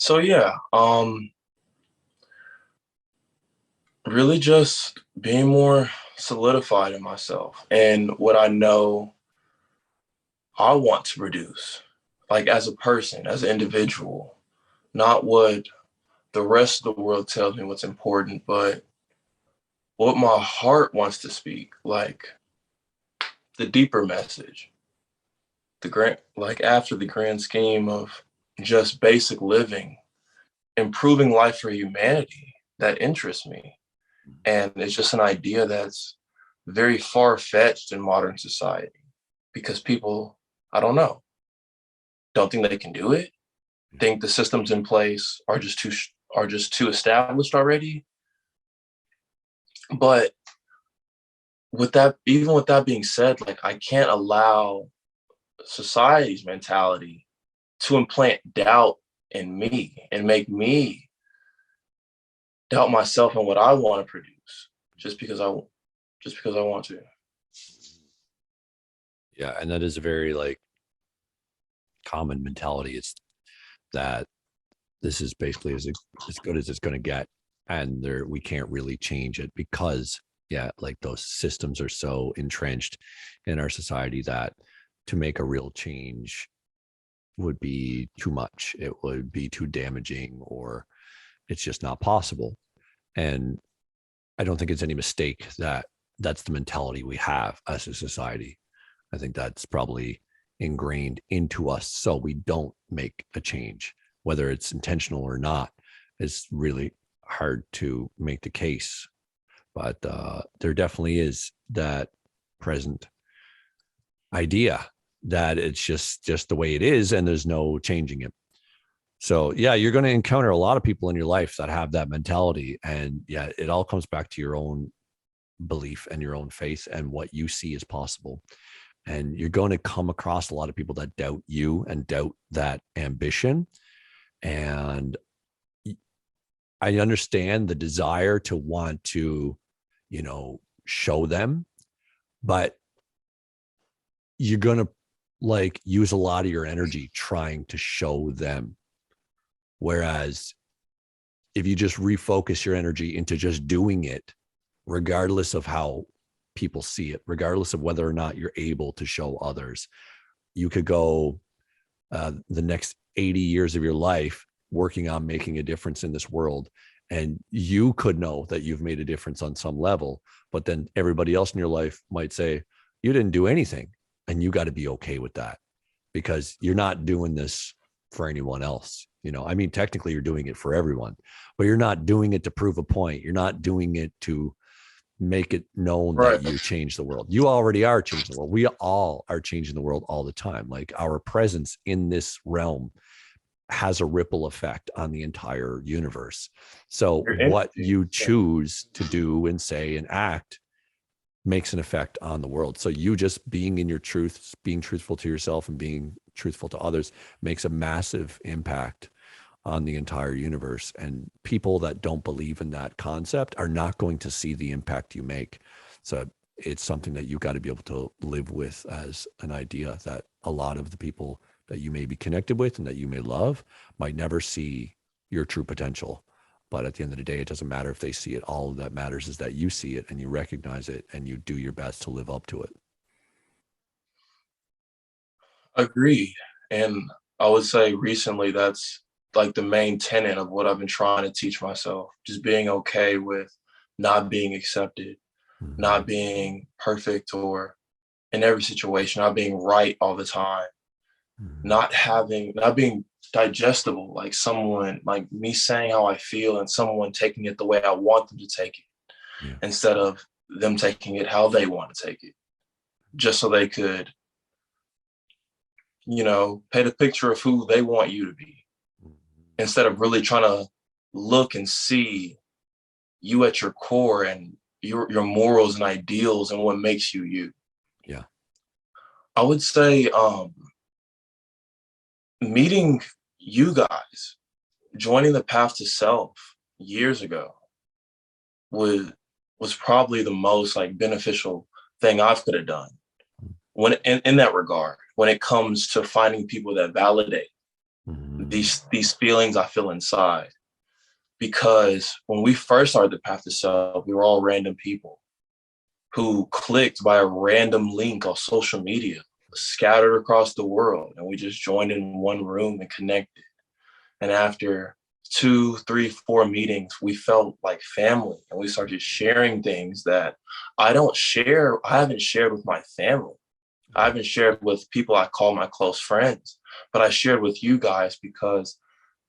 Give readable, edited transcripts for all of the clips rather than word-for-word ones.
So yeah, really just being more solidified in myself and what I know I want to produce, like as a person, as an individual, not what the rest of the world tells me what's important, but what my heart wants to speak, like the deeper message, the grand, like after the grand scheme of just basic living, improving life for humanity that interests me. And it's just an idea that's very far fetched in modern society because people, I don't know, don't think they can do it, think the systems in place are just too established already. But with that, even with that being said, like I can't allow society's mentality to implant doubt in me and make me doubt myself and what I want to produce just because I want to. Yeah, and that is a very like common mentality. It's that this is basically as good as it's going to get, and there we can't really change it because yeah, like those systems are so entrenched in our society that to make a real change would be too much. It would be too damaging, or it's just not possible. And I don't think it's any mistake that that's the mentality we have as a society. I think that's probably ingrained into us so we don't make a change, whether it's intentional or not. It's really hard to make the case, but there definitely is that present idea that it's just the way it is and there's no changing it. So yeah, you're going to encounter a lot of people in your life that have that mentality, and yeah, it all comes back to your own belief and your own faith and what you see as possible. And you're going to come across a lot of people that doubt you and doubt that ambition. And I understand the desire to want to, show them, but you're going to like use a lot of your energy trying to show them. Whereas if you just refocus your energy into just doing it, regardless of how people see it, regardless of whether or not you're able to show others, you could go the next 80 years of your life working on making a difference in this world. And you could know that you've made a difference on some level, but then everybody else in your life might say, you didn't do anything. And you got to be okay with that because you're not doing this for anyone else. I mean, technically you're doing it for everyone, but you're not doing it to prove a point. You're not doing it to make it known Right. that you change the world. You already are changing the world. We all are changing the world all the time. Like our presence in this realm has a ripple effect on the entire universe. So Your what energy. you choose to do and say and act makes an effect on the world. So you just being in your truth, being truthful to yourself and being truthful to others makes a massive impact on the entire universe. And people that don't believe in that concept are not going to see the impact you make. So it's something that you've got to be able to live with as an idea that a lot of the people that you may be connected with and that you may love might never see your true potential. But at the end of the day, it doesn't matter if they see it. All that matters is that you see it and you recognize it and you do your best to live up to it. Agreed. And I would say recently that's like the main tenet of what I've been trying to teach myself. Just being okay with not being accepted, Mm-hmm. not being perfect or in every situation, not being right all the time, Mm-hmm. not being digestible, like someone like me saying how I feel and someone taking it the way I want them to take it Yeah. instead of them taking it how they want to take it, just so they could, paint a picture of who they want you to be Mm-hmm. instead of really trying to look and see you at your core and your morals and ideals and what makes you you. Yeah. I would say meeting you guys, joining the path to self years ago was was probably the most like beneficial thing I could have done when in that regard when it comes to finding people that validate Mhm. these feelings I feel inside. Because when we first started the Path to Self, we were all random people who clicked by a random link on social media, scattered across the world, and we just joined in one room and connected. And after two, three, four meetings, we felt like family, and we started sharing things that I don't share. I haven't shared with my family. I haven't shared with people I call my close friends, but I shared with you guys because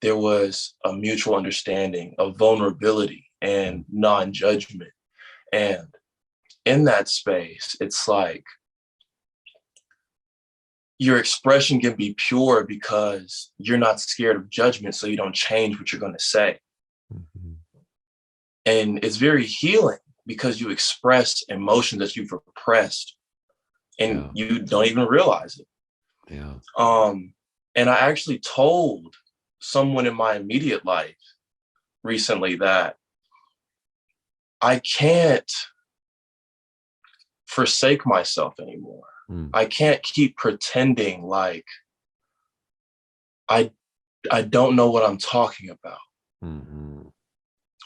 there was a mutual understanding of vulnerability and non-judgment. And in that space, it's like your expression can be pure because you're not scared of judgment, so you don't change what you're going to say. Mhm. And it's very healing because you express emotions that you've repressed and Yeah. you don't even realize it. Yeah. And I actually told someone in my immediate life recently that I can't forsake myself anymore. Mm. I can't keep pretending like I I don't know what I'm talking about, Mhm.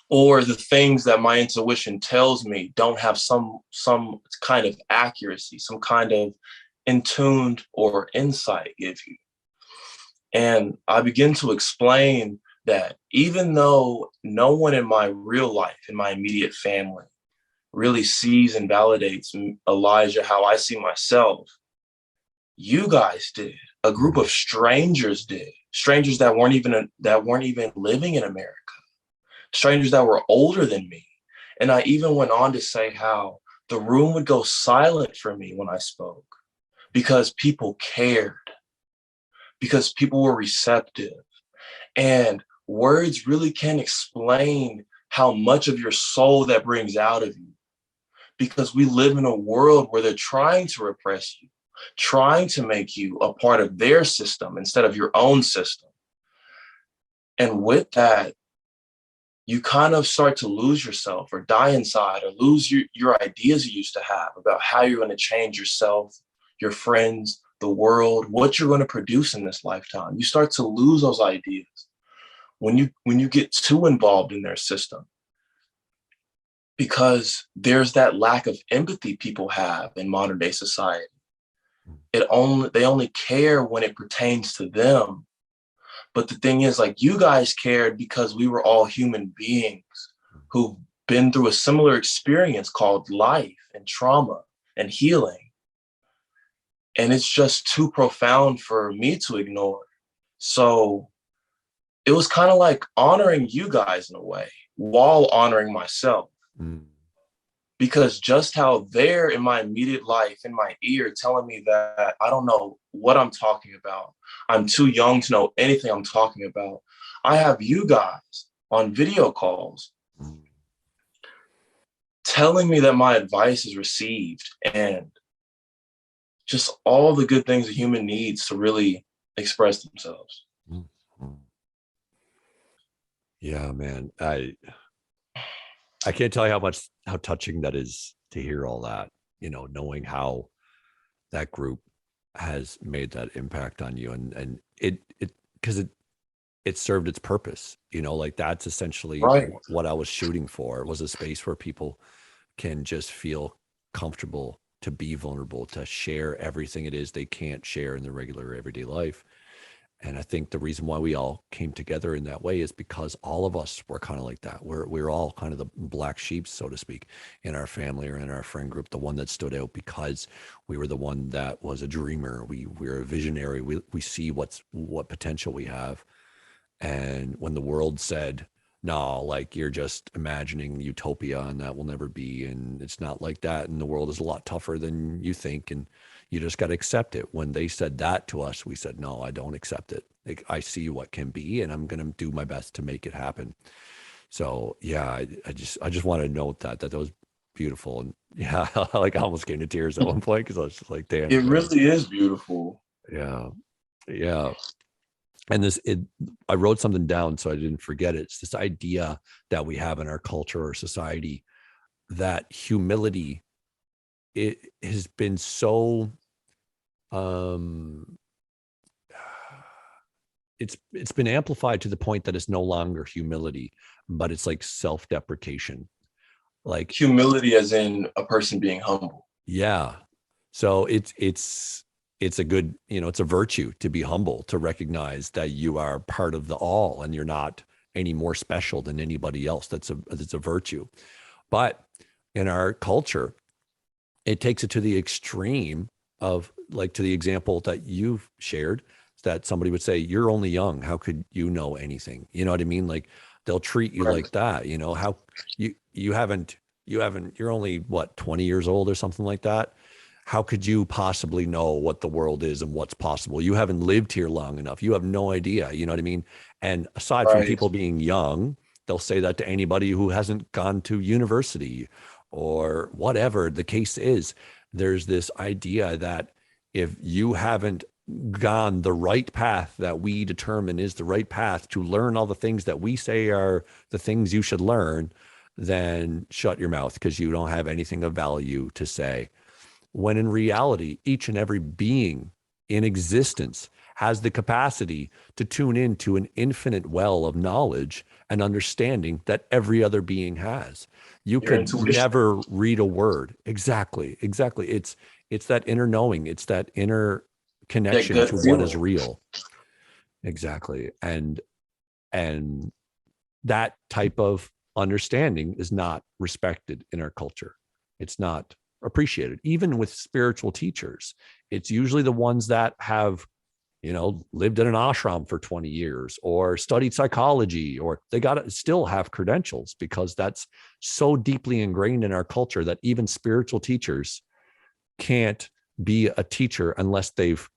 or the things that my intuition tells me don't have some kind of accuracy, some kind of intuned or insight give you. And I begin to explain that even though no one in my real life, in my immediate family, really sees and validates Elijah how I see myself, you guys did. A group of Mhm. strangers did. Strangers that weren't even living in America. Strangers that were older than me. And I even went on to say how the room would go silent for me when I spoke because people cared, because people were receptive. And words really can explain how much of your soul that brings out of you, because we live in a world where they're trying to repress you, trying to make you a part of their system instead of your own system. And with that, you kind of start to lose yourself or die inside or lose your ideas you used to have about how you're going to change yourself, your friends, the world, what you're going to produce in this lifetime. You start to lose those ideas when you get too involved in their system, because there's that lack of empathy people have in modern day society. They only care when it pertains to them. But the thing is, like, you guys cared because we were all human beings who've been through a similar experience called life and trauma and healing. And it's just too profound for me to ignore. So it was kind of like honoring you guys in a way while honoring myself. Mm. Because just how they're in my immediate life, in my ear, telling me that I don't know what I'm talking about. I'm too young to know anything I'm talking about. I have you guys on video calls Mm. telling me that my advice is received, and just all the good things a human needs to really express themselves. Mm. Mm. Yeah, man. I can't tell you how touching that is to hear all that, knowing how that group has made that impact on you, and it because it served its purpose, like that's essentially Right. what I was shooting for. It was a space where people can just feel comfortable to be vulnerable, to share everything it is they can't share in their regular everyday life. And I think the reason why we all came together in that way is because all of us were kind of like that. We're all kind of the black sheep, so to speak, in our family or in our friend group, the one that stood out because we were the one that was a dreamer. We're a visionary. We see what potential we have. And when the world said, no, like you're just imagining utopia and that will never be, and it's not like that, and the world is a lot tougher than you think, and you just got to accept it. When they said that to us, we said, no, I don't accept it. Like, I see what can be, and I'm going to do my best to make it happen. So yeah, I just want to note that was beautiful. And yeah, like I almost came to tears at one point because I was just like, damn, It man. really is beautiful. Yeah. Yeah. And I wrote something down so I didn't forget it. It's this idea that we have in our culture or society that humility, it has been so um it's been amplified to the point that it's no longer humility, but it's like self-deprecation. Like, Humility as in a person being humble. yeah. So it's a good, it's a virtue to be humble, to recognize that you are part of the all and you're not any more special than anybody else. That's a virtue. But in our culture, it takes it to the extreme of, like, to the example that you've shared, that somebody would say, you're only young. How could you know anything? You know what I mean? Like, they'll treat you Right. like that, how you're only what, 20 years old or something like that. How could you possibly know what the world is and what's possible? You haven't lived here long enough. You have no idea. You know what I mean? And aside from Right. people being young, they'll say that to anybody who hasn't gone to university or whatever the case is. There's this idea that if you haven't gone the right path that we determine is the right path to learn all the things that we say are the things you should learn, then shut your mouth because you don't have anything of value to say. When in reality, each and every being in existence has the capacity to tune into an infinite well of knowledge and understanding that every other being has. You Your could intuition. never read a word. Exactly. Exactly. It's that inner knowing. It's that inner That connection gut to what is feeling. real. Exactly. And that type of understanding is not respected in our culture. It's not appreciated. Even with spiritual teachers, it's usually the ones that have, lived in an ashram for 20 years or studied psychology, or they got to still have credentials, because that's so deeply ingrained in our culture that even spiritual teachers can't be a teacher unless they've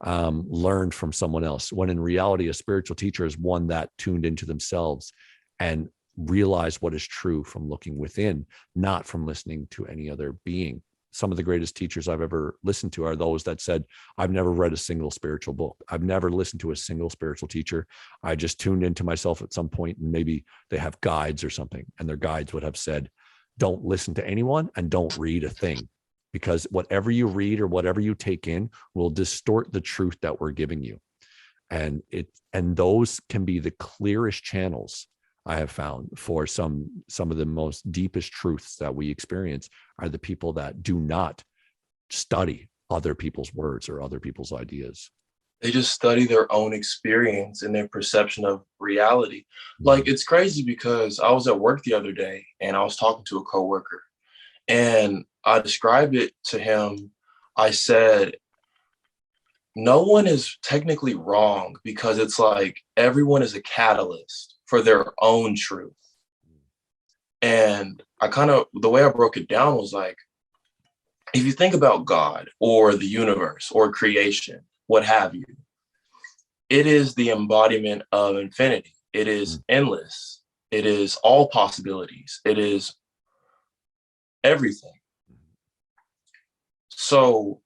learned from someone else. When in reality, a spiritual teacher is one that tuned into themselves and realized what is true from looking within, not from listening to any other being. Some of the greatest teachers I've ever listened to are those that said, I've never read a single spiritual book. I've never listened to a single spiritual teacher. I just tuned into myself at some point, and maybe they have guides or something, and their guides would have said, don't listen to anyone and don't read a thing, because whatever you read or whatever you take in will distort the truth that we're giving you. And those can be the clearest channels I have found for some of the most deepest truths that we experience are the people that do not study other people's words or other people's ideas. They just study their own experience and their perception of reality. Like, Mhm. it's crazy because I was at work the other day and I was talking to a coworker and I described it to him. I said, no one is technically wrong because it's like everyone is a catalyst for their own truth. And I kind of, the way I broke it down was like, if you think about God or the universe or creation, what have you, it is the embodiment of infinity. It is endless. It is all possibilities. It is everything. So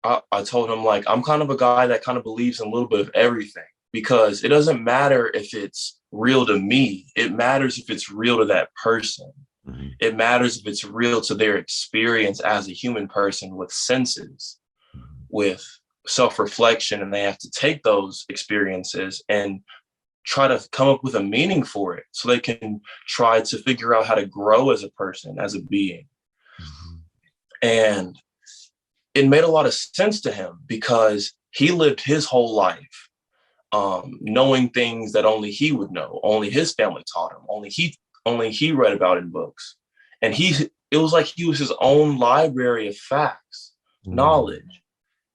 I told him, like, I'm kind of a guy that kind of believes in a little bit of everything because it doesn't matter if it's real to me. It matters if it's real to that person. Mhm. It matters if it's real to their experience as a human person with senses, Mhm. with self-reflection, and they have to take those experiences and try to come up with a meaning for it so they can try to figure out how to grow as a person, as a being. Mhm. And it made a lot of sense to him because he lived his whole life knowing things that only he would know, only his family taught him, only he read about in books. And it was like he was his own library of facts, Mhm. knowledge.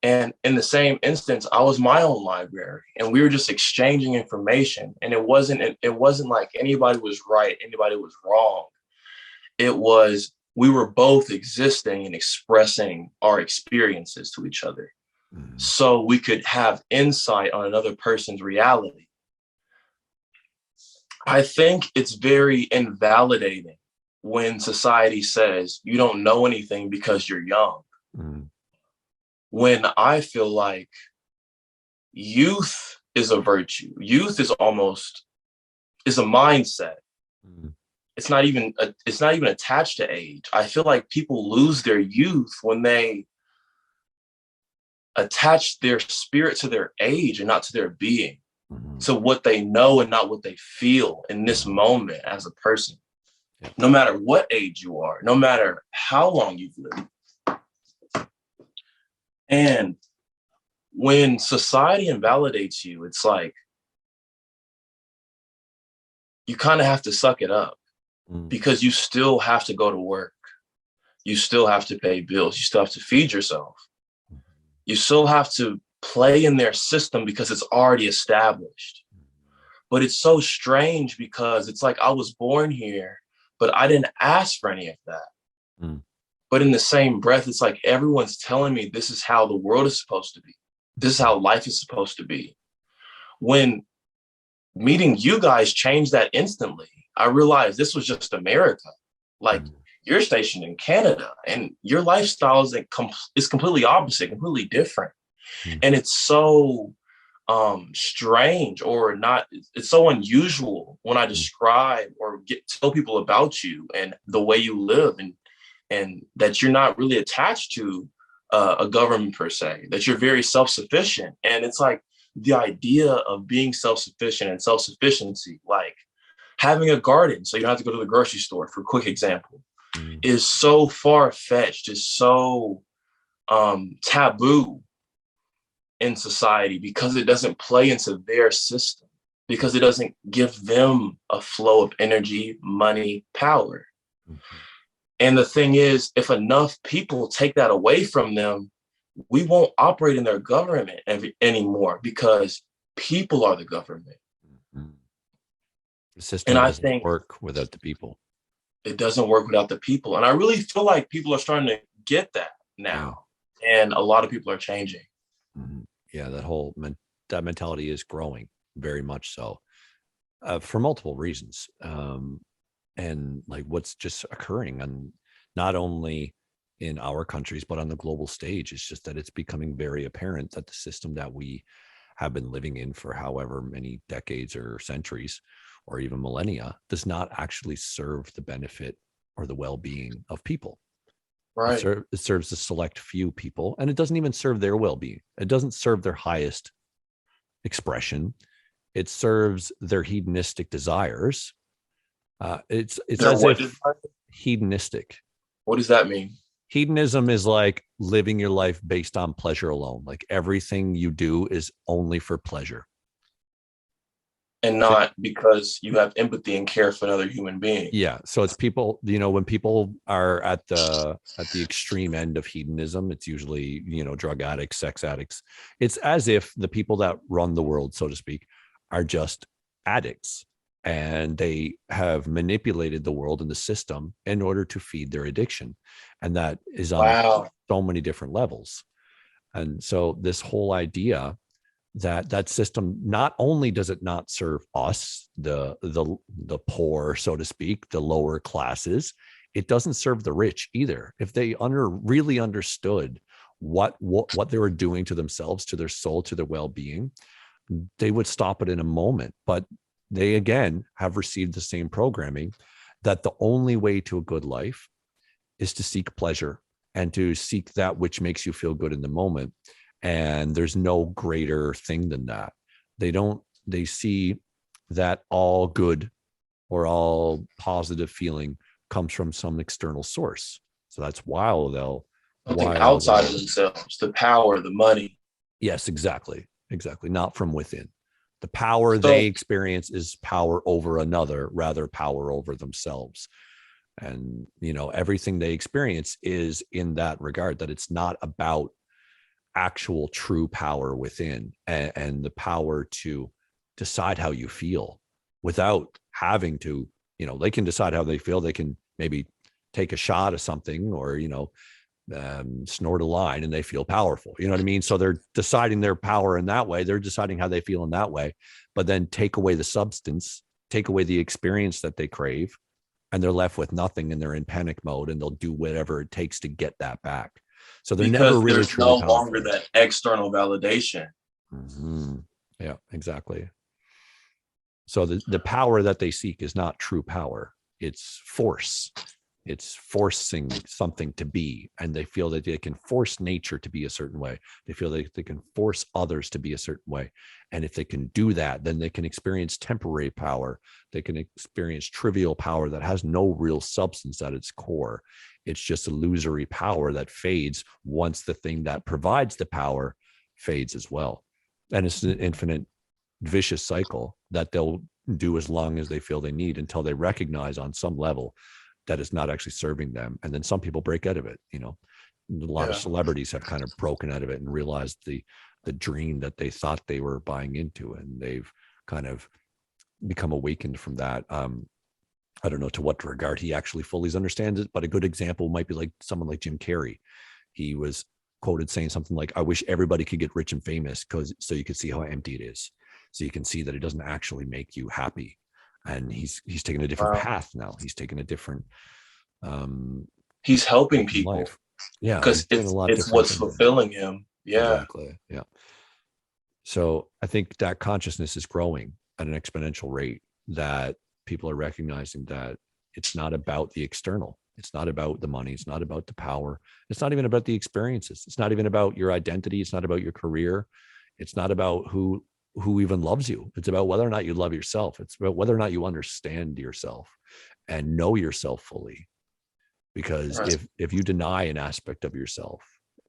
And in the same instance, I was my own library, and we were just exchanging information. And it wasn't like anybody was right, anybody was wrong. It was we were both existing and expressing our experiences to each other, Mhm. so we could have insight on another person's reality. I think it's very invalidating when society says you don't know anything because you're young. Mhm. When I feel like youth is a virtue. Youth is a mindset. Mhm. It's not even attached to age. I feel like people lose their youth when they attach their spirit to their age and not to their being, Mhm. to what they know and not what they feel in this moment as a person. No matter what age you are, no matter how long you've lived. And when society invalidates you, it's like you kind of have to suck it up, Mm. because you still have to go to work. You still have to pay bills. You still have to feed yourself. You still have to play in their system because it's already established. But it's so strange because it's like I was born here, but I didn't ask for any of that. Mm. But in the same breath, it's like everyone's telling me this is how the world is supposed to be. This is how life is supposed to be. When meeting you guys changed that instantly, I realized this was just America. Like, you're stationed in Canada and your lifestyle is completely opposite, completely different. Mm. And it's so strange, or not, it's so unusual when I describe or tell people about you and the way you live, and that you're not really attached to a government per se, that you're very self-sufficient. And it's like the idea of being self-sufficient and self-sufficiency, like having a garden so you don't have to go to the grocery store, for a quick example, is so far-fetched, is so taboo in society, because it doesn't play into their system, because it doesn't give them a flow of energy, money, power. Mm-hmm. And the thing is, if enough people take that away from them, we won't operate in their government anymore, because people are the government. Mm-hmm. The system And I doesn't think work without the people. it doesn't work without the people. And I really feel like people are starting to get that now. Yeah. And a lot of people are changing. Mm-hmm. Yeah, that mentality is growing very much so, for multiple reasons. And like what's just occurring, and not only in our countries, but on the global stage, it's just that it's becoming very apparent that the system that we have been living in for however many decades or centuries or even millennia does not actually serve the benefit or the well-being of people. Right. It serves a select few people, and it doesn't even serve their well-being. It doesn't serve their highest expression. It serves their hedonistic desires. It's as if hedonistic. What does that mean? Hedonism is like living your life based on pleasure alone. Like everything you do is only for pleasure. And not because you have empathy and care for another human being. Yeah. So it's people, when people are at the extreme end of hedonism, it's usually, drug addicts, sex addicts. It's as if the people that run the world, so to speak, are just addicts, and they have manipulated the world and the system in order to feed their addiction. And that is on so many different levels. And so this whole idea that system, not only does it not serve us, the poor, so to speak, the lower classes, it doesn't serve the rich either. If they really understood what they were doing to themselves, to their soul, to their well-being, they would stop it in a moment. But they, again, have received the same programming that the only way to a good life is to seek pleasure and to seek that which makes you feel good in the moment. And there's no greater thing than that. They see that all good or all positive feeling comes from some external source. So that's why something outside of themselves, the power, the money. Yes, exactly. Not from within. The power they experience is power over another, rather power over themselves. And, everything they experience is in that regard, that it's not about actual true power within, and the power to decide how you feel without having to, they can decide how they feel. They can maybe take a shot of something, or, snort a line, and they feel powerful. You know what I mean? So they're deciding their power in that way. They're deciding how they feel in that way, but then take away the substance, take away the experience that they crave, and they're left with nothing, and they're in panic mode, and they'll do whatever it takes to get that back. So they're never really there's truly no longer that external validation. Mm-hmm. Yeah, exactly. So the power that they seek is not true power. It's force. It's forcing something to be, and they feel that they can force nature to be a certain way. They feel that they can force others to be a certain way. And if they can do that, then they can experience temporary power. They can experience trivial power that has no real substance at its core. It's just illusory power that fades once the thing that provides the power fades as well. And it's an infinite vicious cycle that they'll do as long as they feel they need, until they recognize on some level that is not actually serving them. And then some people break out of it. A lot of celebrities have kind of broken out of it and realized the dream that they thought they were buying into, and they've kind of become awakened from that. I don't know to what regard he actually fully understands it, but a good example might be like someone like Jim Carrey. He was quoted saying something like, "I wish everybody could get rich and famous so you could see how empty it is. So you can see that it doesn't actually make you happy." And he's taken a different path now. He's taken a different he's helping people life. Yeah, because it's what's fulfilling him. Yeah, exactly. Yeah. So I think that consciousness is growing at an exponential rate, that people are recognizing that it's not about the external. It's not about the money. It's not about the power. It's not even about the experiences. It's not even about your identity. It's not about your career. It's not about who even loves you. It's about whether or not you love yourself. It's about whether or not you understand yourself and know yourself fully. Because if you deny an aspect of yourself,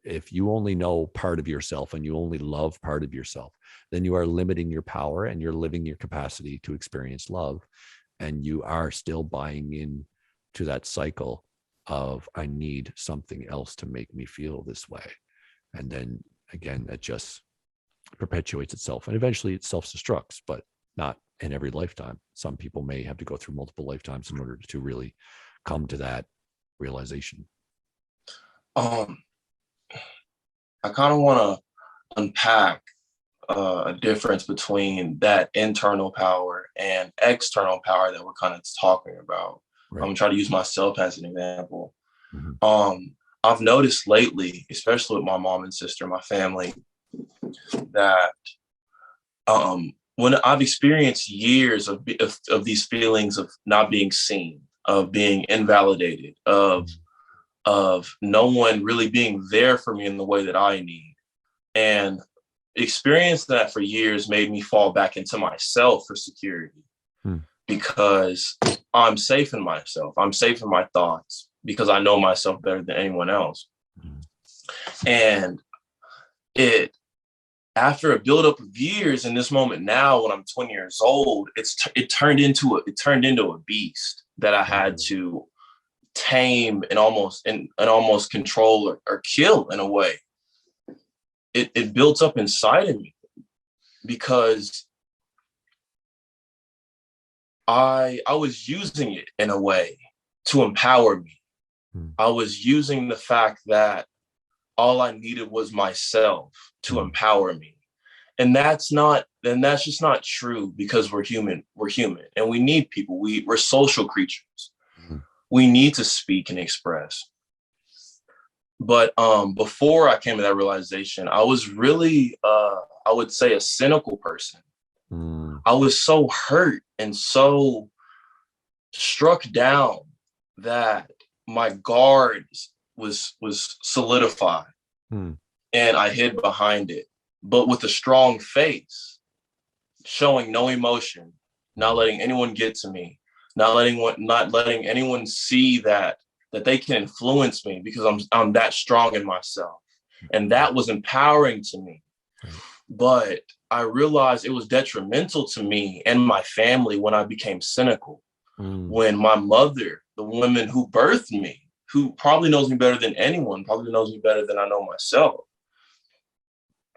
if you only know part of yourself and you only love part of yourself, then you are limiting your power and you're limiting your capacity to experience love. And you are still buying in to that cycle of, I need something else to make me feel this way. And then again, that just perpetuates itself, and eventually it self-destructs, but not in every lifetime. Some people may have to go through multiple lifetimes in order to really come to that realization. I kind of want to unpack a difference between that internal power and external power that we're kind of talking about. Right. I'm gonna try to use myself as an example. Mm-hmm. I've noticed lately, especially with my mom and sister, my family, that when I've experienced years of these feelings of not being seen, of being invalidated, of no one really being there for me in the way that I need, and experience that for years made me fall back into myself for security, because I'm safe in myself. I'm safe in my thoughts because I know myself better than anyone else. And after a buildup of years, in this moment now, when I'm 20 years old, it turned into a beast that I had to tame and almost control or kill in a way. It built up inside of me because I was using it in a way to empower me. I was using the fact that all I needed was myself to empower me. And that's just not true, because we're human and we need people. We're social creatures. We need to speak and express. But before I came to that realization, I was really, I would say, a cynical person. I was so hurt and so struck down that my guard was solidified, and I hid behind it, but with a strong face, showing no emotion, not letting anyone get to me, not letting anyone see that they can influence me, because I'm that strong in myself. And that was empowering to me. But I realized it was detrimental to me and my family when I became cynical. When my mother, the woman who birthed me, who probably knows me better than anyone, probably knows me better than I know myself,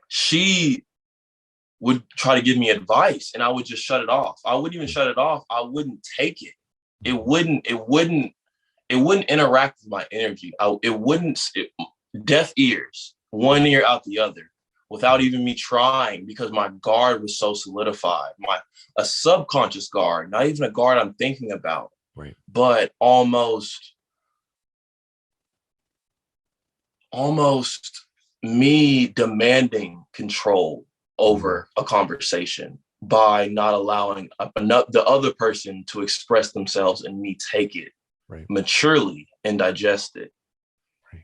she would try to give me advice and I would just shut it off. I wouldn't even shut it off. I wouldn't take it. It wouldn't interact with my energy. Deaf ears, one ear out the other, without even me trying, because my guard was so solidified. A subconscious guard, not even a guard I'm thinking about, right? But almost me demanding control over a conversation by not allowing the other person to express themselves and me take it Right. maturely and digest it. Right.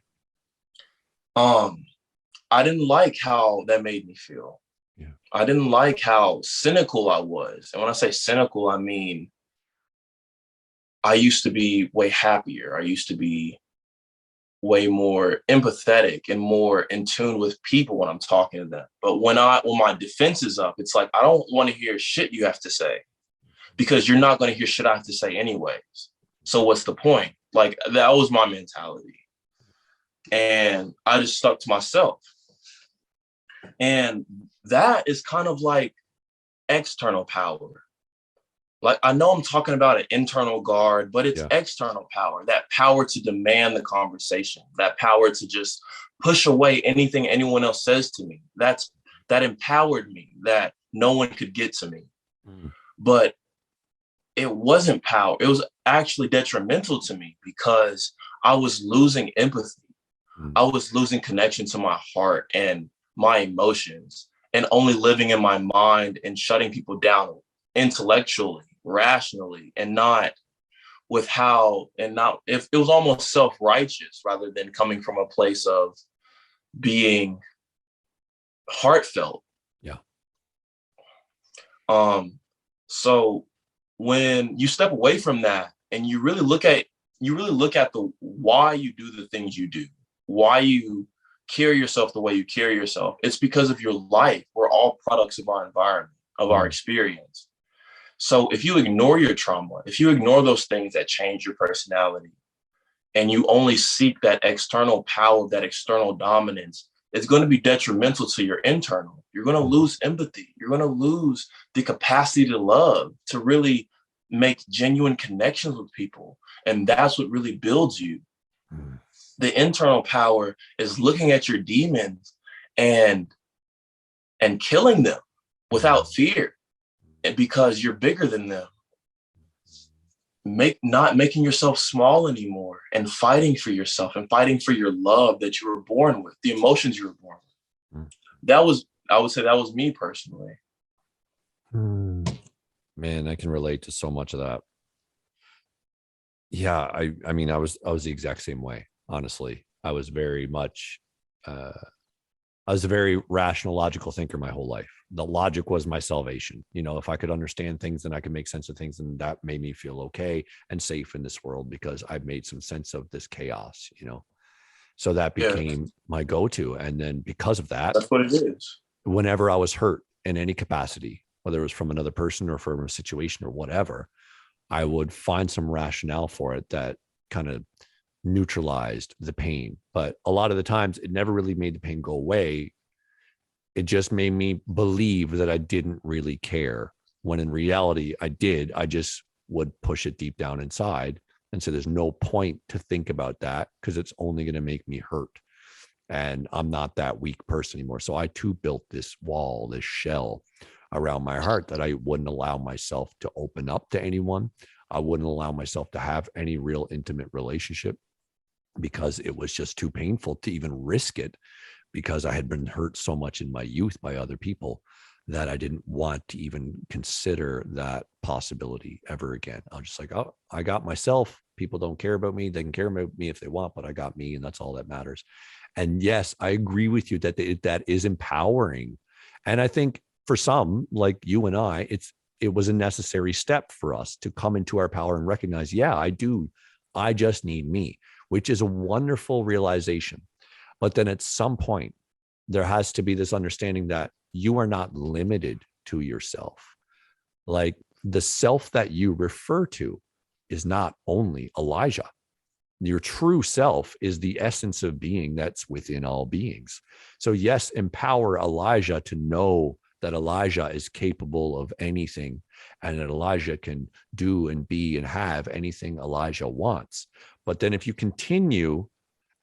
I didn't like how that made me feel. Yeah. I didn't like how cynical I was. And when I say cynical, I mean, I used to be way happier. I used to be way more empathetic and more in tune with people when I'm talking to them. But when my defense is up, it's like, I don't want to hear shit you have to say, because you're not going to hear shit I have to say anyways. So what's the point? Like, that was my mentality. And I just stuck to myself. And that is kind of like external power. Like, I know I'm talking about an internal guard, but it's external power, that power to demand the conversation, that power to just push away anything anyone else says to me. That empowered me, that no one could get to me. But it wasn't power. It was actually detrimental to me, because I was losing empathy. I was losing connection to my heart and my emotions, and only living in my mind and shutting people down intellectually, rationally, and not with how, and not, if it was almost self-righteous rather than coming from a place of being heartfelt. Yeah. So when you step away from that and you really look at the why you do the things you do, why you carry yourself the way you carry yourself, it's because of your life. We're all products of our environment, of our experience. So if you ignore your trauma, if you ignore those things that change your personality, and you only seek that external power, that external dominance, it's going to be detrimental to your internal. You're going to lose empathy. You're going to lose the capacity to love, to really make genuine connections with people. And that's what really builds you. The internal power is looking at your demons and killing them without fear, and because you're bigger than them. Not making yourself small anymore, and fighting for yourself and fighting for your love that you were born with, the emotions you were born with. I would say that was me personally. Man, I can relate to so much of that. Yeah, I mean, I was the exact same way. Honestly, I was very much, I was a very rational, logical thinker my whole life. The logic was my salvation. You know, if I could understand things and I could make sense of things, and that made me feel okay and safe in this world, because I've made some sense of this chaos, you know? So that became my go-to. And then because of that, that's what it is. Whenever I was hurt in any capacity, whether it was from another person or from a situation or whatever, I would find some rationale for it that kind of neutralized the pain. But a lot of the times it never really made the pain go away. It just made me believe that I didn't really care, when in reality I did. I just would push it deep down inside and say there's no point to think about that, because it's only going to make me hurt. And I'm not that weak person anymore. So I too built this wall, this shell around my heart, that I wouldn't allow myself to open up to anyone. I wouldn't allow myself to have any real intimate relationship, because it was just too painful to even risk it, because I had been hurt so much in my youth by other people that I didn't want to even consider that possibility ever again. I was just like, oh, I got myself. People don't care about me. They can care about me if they want, but I got me, and that's all that matters. And yes, I agree with you that that is empowering. And I think for some, like you and I, it was a necessary step for us to come into our power and recognize, yeah, I do. I just need me, which is a wonderful realization. But then at some point, there has to be this understanding that you are not limited to yourself. Like, the self that you refer to is not only Elijah. Your true self is the essence of being that's within all beings. So yes, empower Elijah to know that Elijah is capable of anything, and that Elijah can do and be and have anything Elijah wants. But then if you continue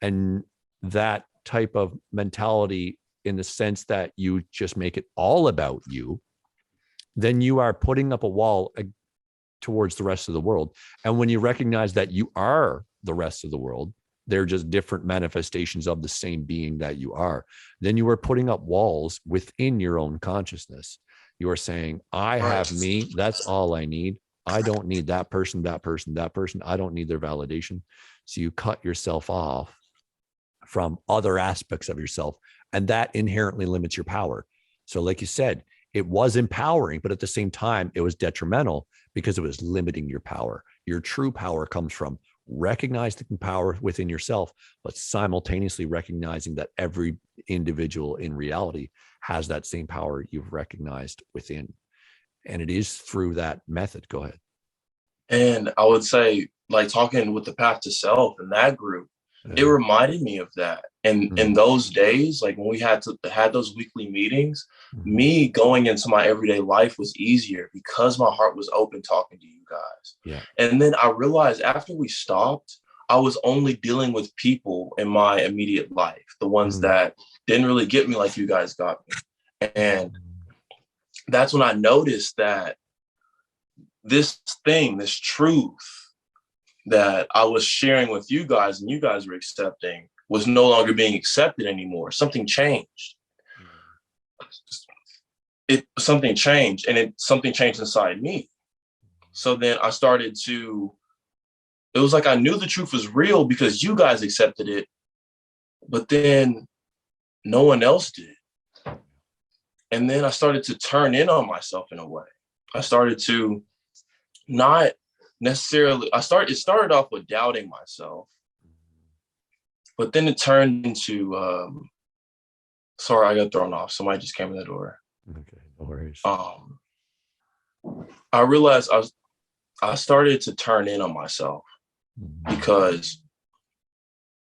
and that type of mentality, in the sense that you just make it all about you, then you are putting up a wall towards the rest of the world. And when you recognize that you are the rest of the world, they're just different manifestations of the same being that you are, then you are putting up walls within your own consciousness. You are saying, I have me, that's all I need. I don't need that person, that person, that person. I don't need their validation. So you cut yourself off from other aspects of yourself, and that inherently limits your power. So like you said, it was empowering, but at the same time, it was detrimental because it was limiting your power. Your true power comes from recognizing power within yourself, but simultaneously recognizing that every individual in reality has that same power you've recognized within. And it is through that method. Go ahead. And I would say, like talking with the Path to Self and that group, it reminded me of that. And in those days, like when we had those weekly meetings, me going into my everyday life was easier because my heart was open talking to you guys. Yeah. And then I realized after we stopped, I was only dealing with people in my immediate life, the ones that didn't really get me like you guys got me. And that's when I noticed that this truth that I was sharing with you guys and you guys were accepting was no longer being accepted anymore. Something changed. Something changed inside me. So then I started to, it was like I knew the truth was real because you guys accepted it, but then no one else did. And then I started to turn in on myself in a way. I started to not necessarily, it started off with doubting myself, but then it turned into, sorry, I got thrown off. Somebody just came in the door. Okay, no worries. I realized I started to turn in on myself because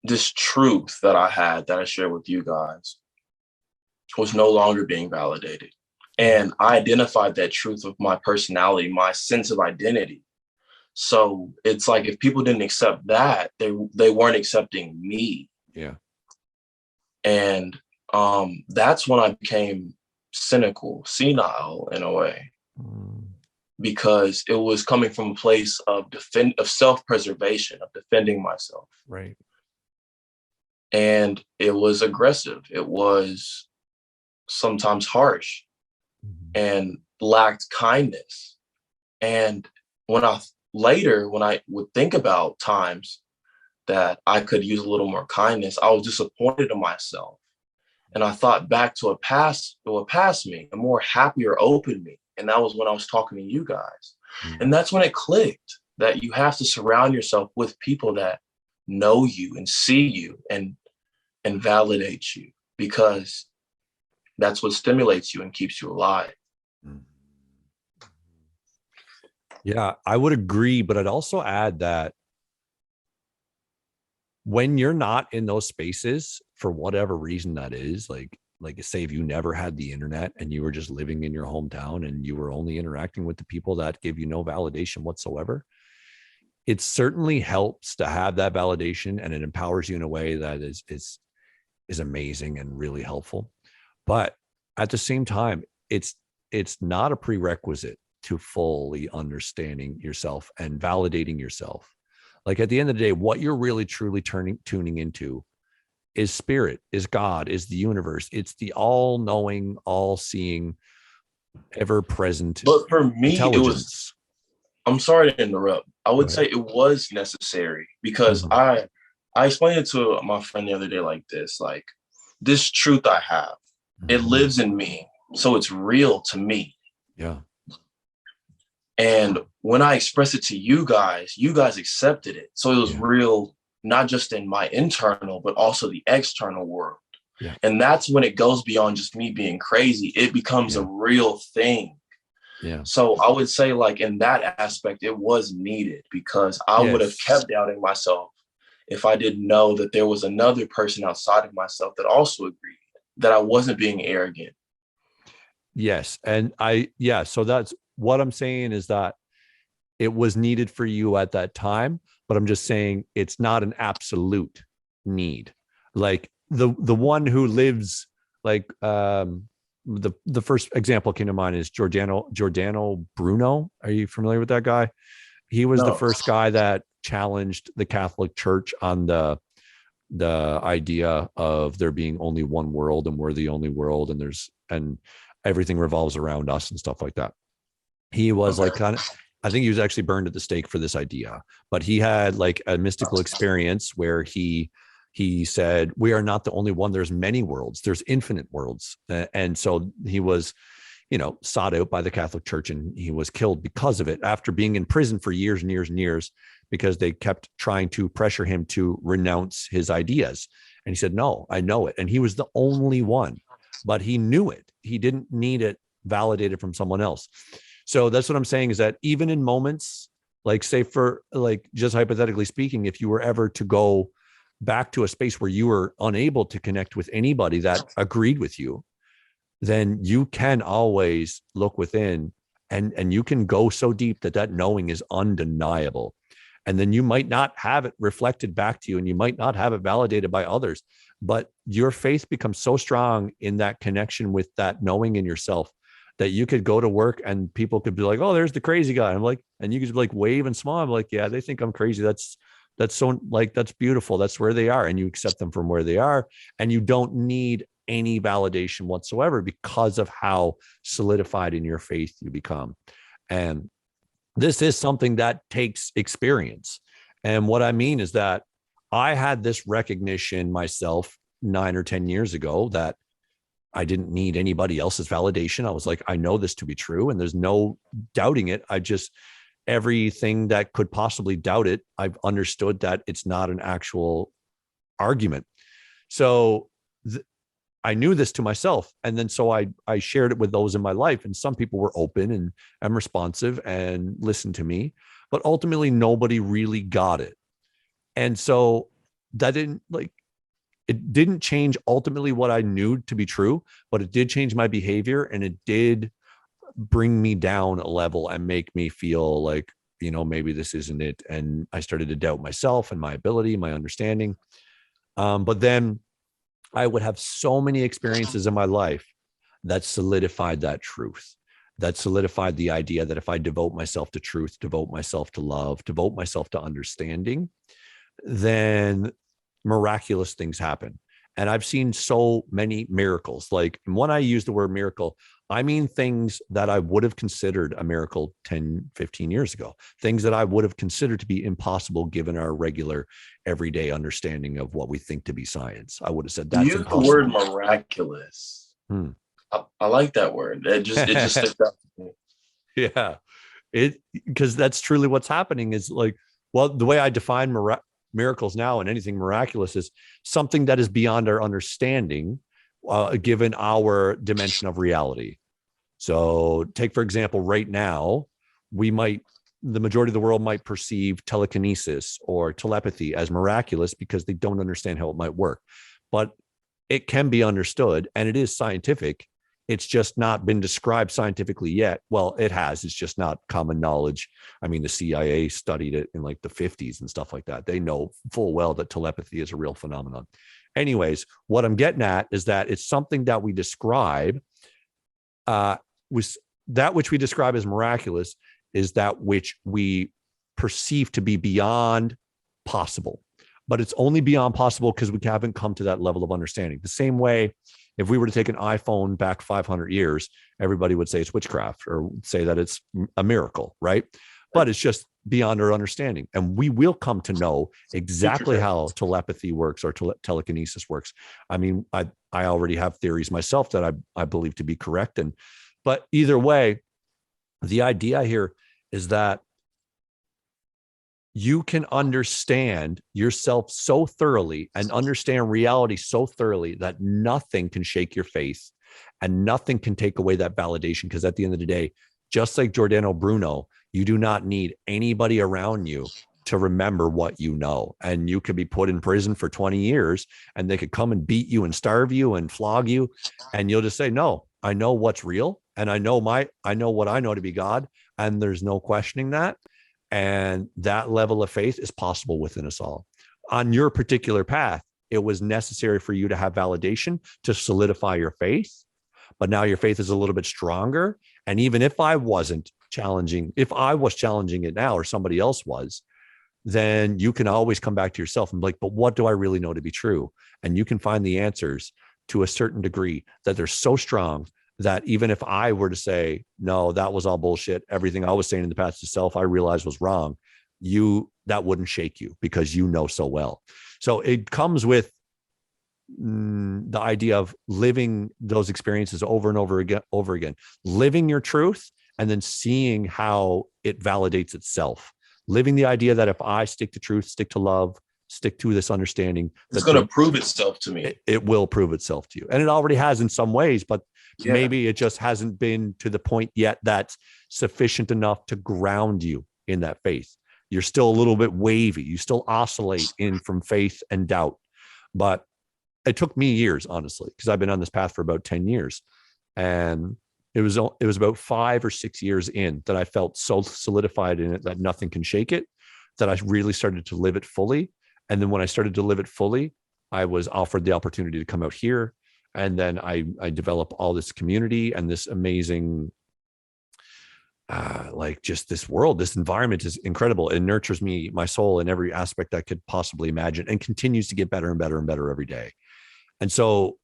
this truth that I had, that I shared with you guys, was no longer being validated. And I identified that truth with my personality, my sense of identity. So it's like if people didn't accept that, they weren't accepting me. Yeah. And that's when I became senile in a way, because it was coming from a place of self-preservation, of defending myself. Right. And it was aggressive. It was sometimes harsh and lacked kindness. And when I would think about times that I could use a little more kindness, I was disappointed in myself. And I thought back to a past me, a more happier, open me. And that was when I was talking to you guys. And that's when it clicked that you have to surround yourself with people that know you and see you and validate you, because that's what stimulates you and keeps you alive. Yeah, I would agree, but I'd also add that when you're not in those spaces, for whatever reason that is, like say if you never had the internet and you were just living in your hometown and you were only interacting with the people that give you no validation whatsoever, it certainly helps to have that validation, and it empowers you in a way that is amazing and really helpful. But at the same time, it's not a prerequisite to fully understanding yourself and validating yourself. Like at the end of the day, what you're really truly tuning into is spirit, is God, is the universe. It's the all-knowing, all-seeing, ever-present. But for me, I'm sorry to interrupt. I would say it was necessary because I explained it to my friend the other day like this, like this truth I have, it lives in me. So it's real to me. Yeah. And when I expressed it to you guys accepted it. So it was real, not just in my internal, but also the external world. Yeah. And that's when it goes beyond just me being crazy. It becomes a real thing. Yeah. So I would say, like, in that aspect, it was needed, because I would have kept doubting myself if I didn't know that there was another person outside of myself that also agreed that I wasn't being arrogant. Yes. And so that's what I'm saying, is that it was needed for you at that time, but I'm just saying it's not an absolute need. Like the one who lives, like the first example came to mind is Giordano Bruno. Are you familiar with that guy? He was the first guy that challenged the Catholic Church on the idea of there being only one world and we're the only world, and everything revolves around us and stuff like that. He was like I think he was actually burned at the stake for this idea, but he had like a mystical experience where he said, we are not the only one. There's many worlds. There's infinite worlds. And so he was, sought out by the Catholic Church, and he was killed because of it after being in prison for years and years and years, because they kept trying to pressure him to renounce his ideas. And he said, no, I know it. And he was the only one, but he knew it. He didn't need it validated from someone else. So that's what I'm saying, is that even in moments like, say, for like, just hypothetically speaking, if you were ever to go back to a space where you were unable to connect with anybody that agreed with you, then you can always look within, and you can go so deep that knowing is undeniable. And then you might not have it reflected back to you, and you might not have it validated by others, but your faith becomes so strong in that connection with that knowing in yourself that you could go to work and people could be like, oh, there's the crazy guy. I'm like, and you could like wave and smile. I'm like, yeah, they think I'm crazy. That's so, like, that's beautiful. That's where they are. And you accept them from where they are. And you don't need any validation whatsoever because of how solidified in your faith you become. And this is something that takes experience. And what I mean is that I had this recognition myself 9 or 10 years ago that I didn't need anybody else's validation. I was like, I know this to be true, and there's no doubting it. Everything that could possibly doubt it, I've understood that it's not an actual argument. So I knew this to myself. And then so I shared it with those in my life, and some people were open and responsive and listened to me, but ultimately nobody really got it. And so that it didn't change ultimately what I knew to be true, but it did change my behavior, and it did bring me down a level and make me feel like, maybe this isn't it. And I started to doubt myself and my ability, my understanding. But then I would have so many experiences in my life that solidified that truth, that solidified the idea that if I devote myself to truth, devote myself to love, devote myself to understanding, then miraculous things happen. And I've seen so many miracles. Like, when I use the word miracle, I mean things that I would have considered a miracle 10, 15 years ago, things that I would have considered to be impossible given our regular everyday understanding of what we think to be science. I would have said that's impossible. The word miraculous. I like that word. It just sticks out to me. Yeah. Because that's truly what's happening is like, well, the way I define miracles now and anything miraculous is something that is beyond our understanding, given our dimension of reality. So take, for example, right now, the majority of the world might perceive telekinesis or telepathy as miraculous because they don't understand how it might work, but it can be understood, and it is scientific. It's just not been described scientifically yet. Well, it has. It's just not common knowledge. I mean, the CIA studied it in like the 50s and stuff like that. They know full well that telepathy is a real phenomenon. Anyways, what I'm getting at is that it's something that we describe, was that which we describe as miraculous is that which we perceive to be beyond possible. But it's only beyond possible because we haven't come to that level of understanding. The same way, if we were to take an iPhone back 500 years, everybody would say it's witchcraft or say that it's a miracle, right? But it's just beyond our understanding. And we will come to know exactly how telepathy works or telekinesis works. I mean, I already have theories myself that I believe to be correct. But either way, the idea here is that you can understand yourself so thoroughly and understand reality so thoroughly that nothing can shake your faith and nothing can take away that validation. Because at the end of the day, just like Giordano Bruno, you do not need anybody around you to remember what you know. And you could be put in prison for 20 years and they could come and beat you and starve you and flog you. And you'll just say, no, I know what's real. And I know what I know to be God. And there's no questioning that. And that level of faith is possible within us all. On your particular path, it was necessary for you to have validation to solidify your faith. But now your faith is a little bit stronger. And even if I was challenging it now, or somebody else was, then you can always come back to yourself and be like, but what do I really know to be true? And you can find the answers to a certain degree that they're so strong that even if I were to say, no, that was all bullshit, everything I was saying in the past to self, I realized was wrong, that wouldn't shake you because you know so well. So it comes with the idea of living those experiences over and over again, living your truth and then seeing how it validates itself. Living the idea that if I stick to truth, stick to love, stick to this understanding, it's going to prove itself to me. It will prove itself to you. And it already has in some ways, but maybe it just hasn't been to the point yet that's sufficient enough to ground you in that faith. You're still a little bit wavy. You still oscillate in from faith and doubt. But it took me years, honestly, because I've been on this path for about 10 years. And it was about 5 or 6 years in that I felt so solidified in it that nothing can shake it, that I really started to live it fully. And then when I started to live it fully, I was offered the opportunity to come out here. And then I developed all this community and this amazing, like just this world, this environment is incredible. It nurtures me, my soul in every aspect I could possibly imagine, and continues to get better and better and better every day. And so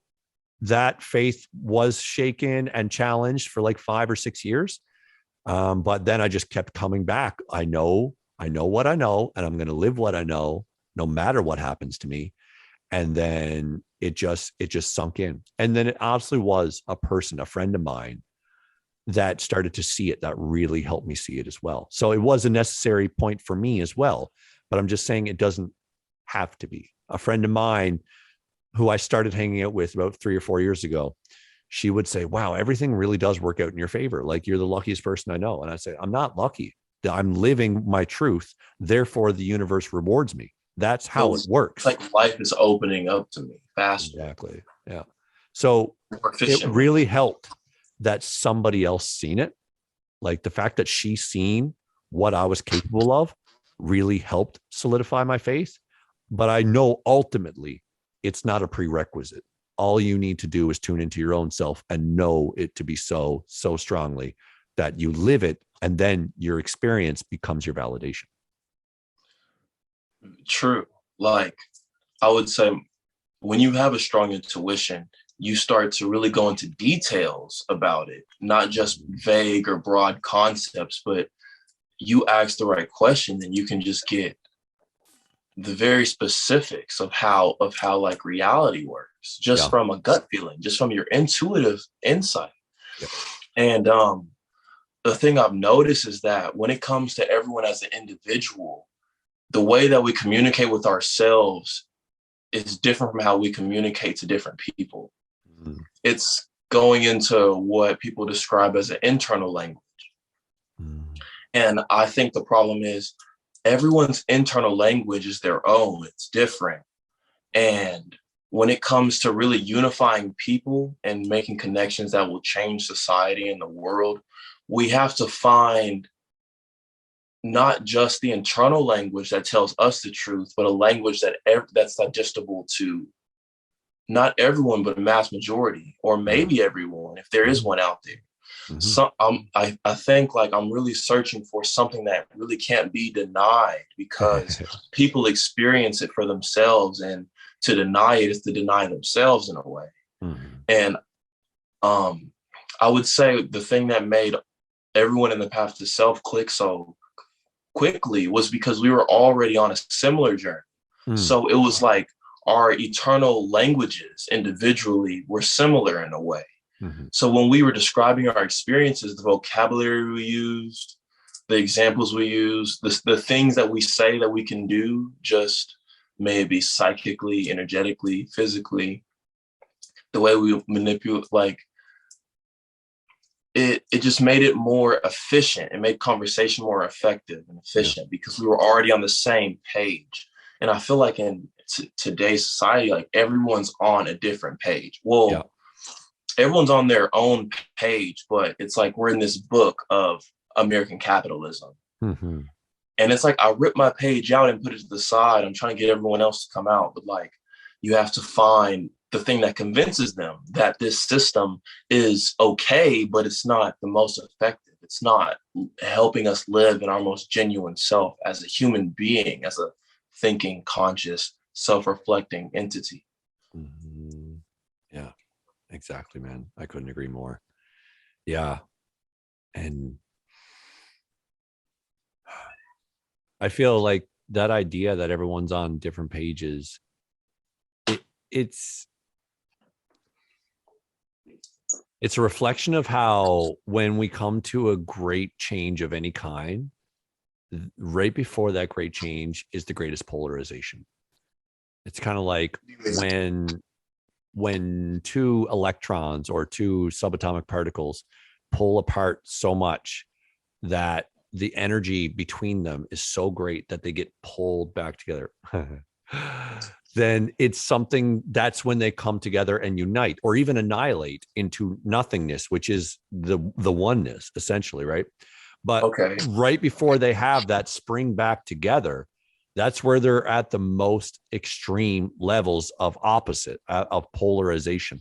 that faith was shaken and challenged for like 5 or 6 years. But then I just kept coming back. I know what I know, and I'm going to live what I know, no matter what happens to me. And then it just sunk in. And then it obviously was a friend of mine that started to see it, that really helped me see it as well. So it was a necessary point for me as well. But I'm just saying it doesn't have to be. A friend of mine who I started hanging out with about 3 or 4 years ago, she would say, wow, everything really does work out in your favor. Like, you're the luckiest person I know. And I say, I'm not lucky. I'm living my truth. Therefore, the universe rewards me. That's how it works. It's like life is opening up to me faster. Exactly. Yeah. So it really helped that somebody else seen it. Like the fact that she seen what I was capable of really helped solidify my faith. But I know ultimately it's not a prerequisite. All you need to do is tune into your own self and know it to be so strongly that you live it, and then your experience becomes your validation. True. Like, I would say when you have a strong intuition, you start to really go into details about it, not just vague or broad concepts, but you ask the right question, then you can just get the very specifics of how like reality works, just from a gut feeling, just from your intuitive insight. And the thing I've noticed is that when it comes to everyone as an individual, the way that we communicate with ourselves is different from how we communicate to different people. Mm-hmm. It's going into what people describe as an internal language. Mm-hmm. And I think the problem is everyone's internal language is their own. It's different. And when it comes to really unifying people and making connections that will change society and the world, we have to find not just the internal language that tells us the truth, but a language that's digestible to not everyone, but a mass majority, or maybe everyone, if there is one out there. Mm-hmm. So I think like I'm really searching for something that really can't be denied, because people experience it for themselves, and to deny it is to deny themselves in a way. Mm-hmm. And I would say the thing that made everyone in the path to self click so quickly was because we were already on a similar journey. So it was like our eternal languages individually were similar in a way. Mm-hmm. So when we were describing our experiences, the vocabulary we used, the examples we used, the things that we say that we can do, just maybe psychically, energetically, physically, the way we manipulate, like it just made it more efficient. It made conversation more effective and efficient because we were already on the same page. And I feel like in today's society, like everyone's on a different page. Well, everyone's on their own page, but it's like we're in this book of American capitalism. Mm-hmm. And it's like I ripped my page out and put it to the side. I'm trying to get everyone else to come out. But like, you have to find the thing that convinces them that this system is okay, but it's not the most effective. It's not helping us live in our most genuine self as a human being, as a thinking, conscious, self-reflecting entity. Mm-hmm. Yeah, exactly, man. I couldn't agree more. Yeah. And I feel like that idea that everyone's on different pages, it, it's it's a reflection of how when we come to a great change of any kind, right before that great change is the greatest polarization. It's kind of like when two electrons or two subatomic particles pull apart so much that the energy between them is so great that they get pulled back together. Then it's something that's when they come together and unite or even annihilate into nothingness, which is the oneness essentially, right? But Okay. right before they have that spring back together, that's where they're at the most extreme levels of opposite of polarization.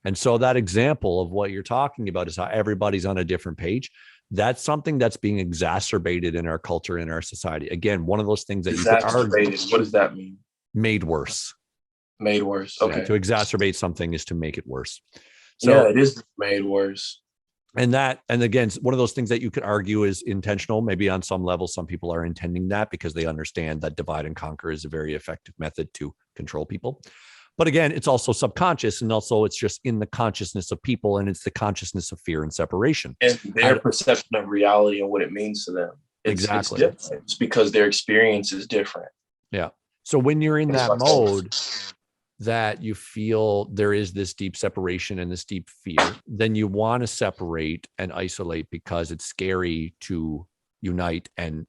And so that example of what you're talking about is how everybody's on a different page. That's something that's being exacerbated in our culture, in our society. Again, one of those things that you could argue Exacerbated. What does that mean? made worse. Made worse. Yeah, Okay. to exacerbate something is to make it worse. Yeah, So, it is made worse. and again, one of those things that you could argue is intentional. Maybe on some level, some people are intending that because they understand that divide and conquer is a very effective method to control people. But again, it's also subconscious, and also it's just in the consciousness of people, and it's the consciousness of fear and separation. And their perception of reality and what it means to them. Exactly. It's different. It's because their experience is different. Yeah. So when you're in that mode that you feel there is this deep separation and this deep fear, then you want to separate and isolate because it's scary to unite and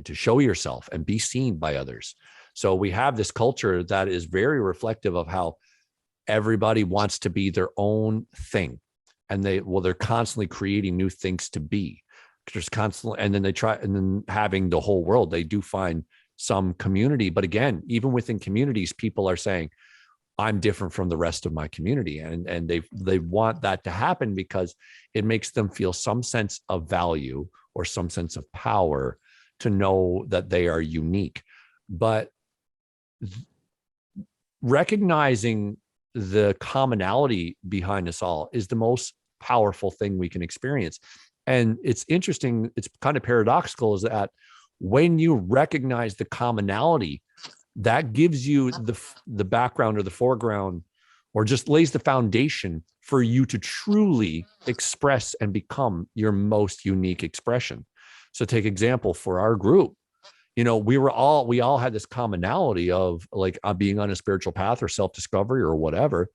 to show yourself and be seen by others. So we have this culture that is very reflective of how everybody wants to be their own thing. And they're constantly creating new things to be. There's constantly, and then they try, and then having the whole world, they do find some community. But again, even within communities, people are saying, I'm different from the rest of my community. And they want that to happen because it makes them feel some sense of value or some sense of power to know that they are unique. But recognizing the commonality behind us all is the most powerful thing we can experience. And it's interesting, it's kind of paradoxical, is that when you recognize the commonality, that gives you the background or the foreground, or just lays the foundation for you to truly express and become your most unique expression. So take example for our group, we all had this commonality of like being on a spiritual path or self-discovery or whatever.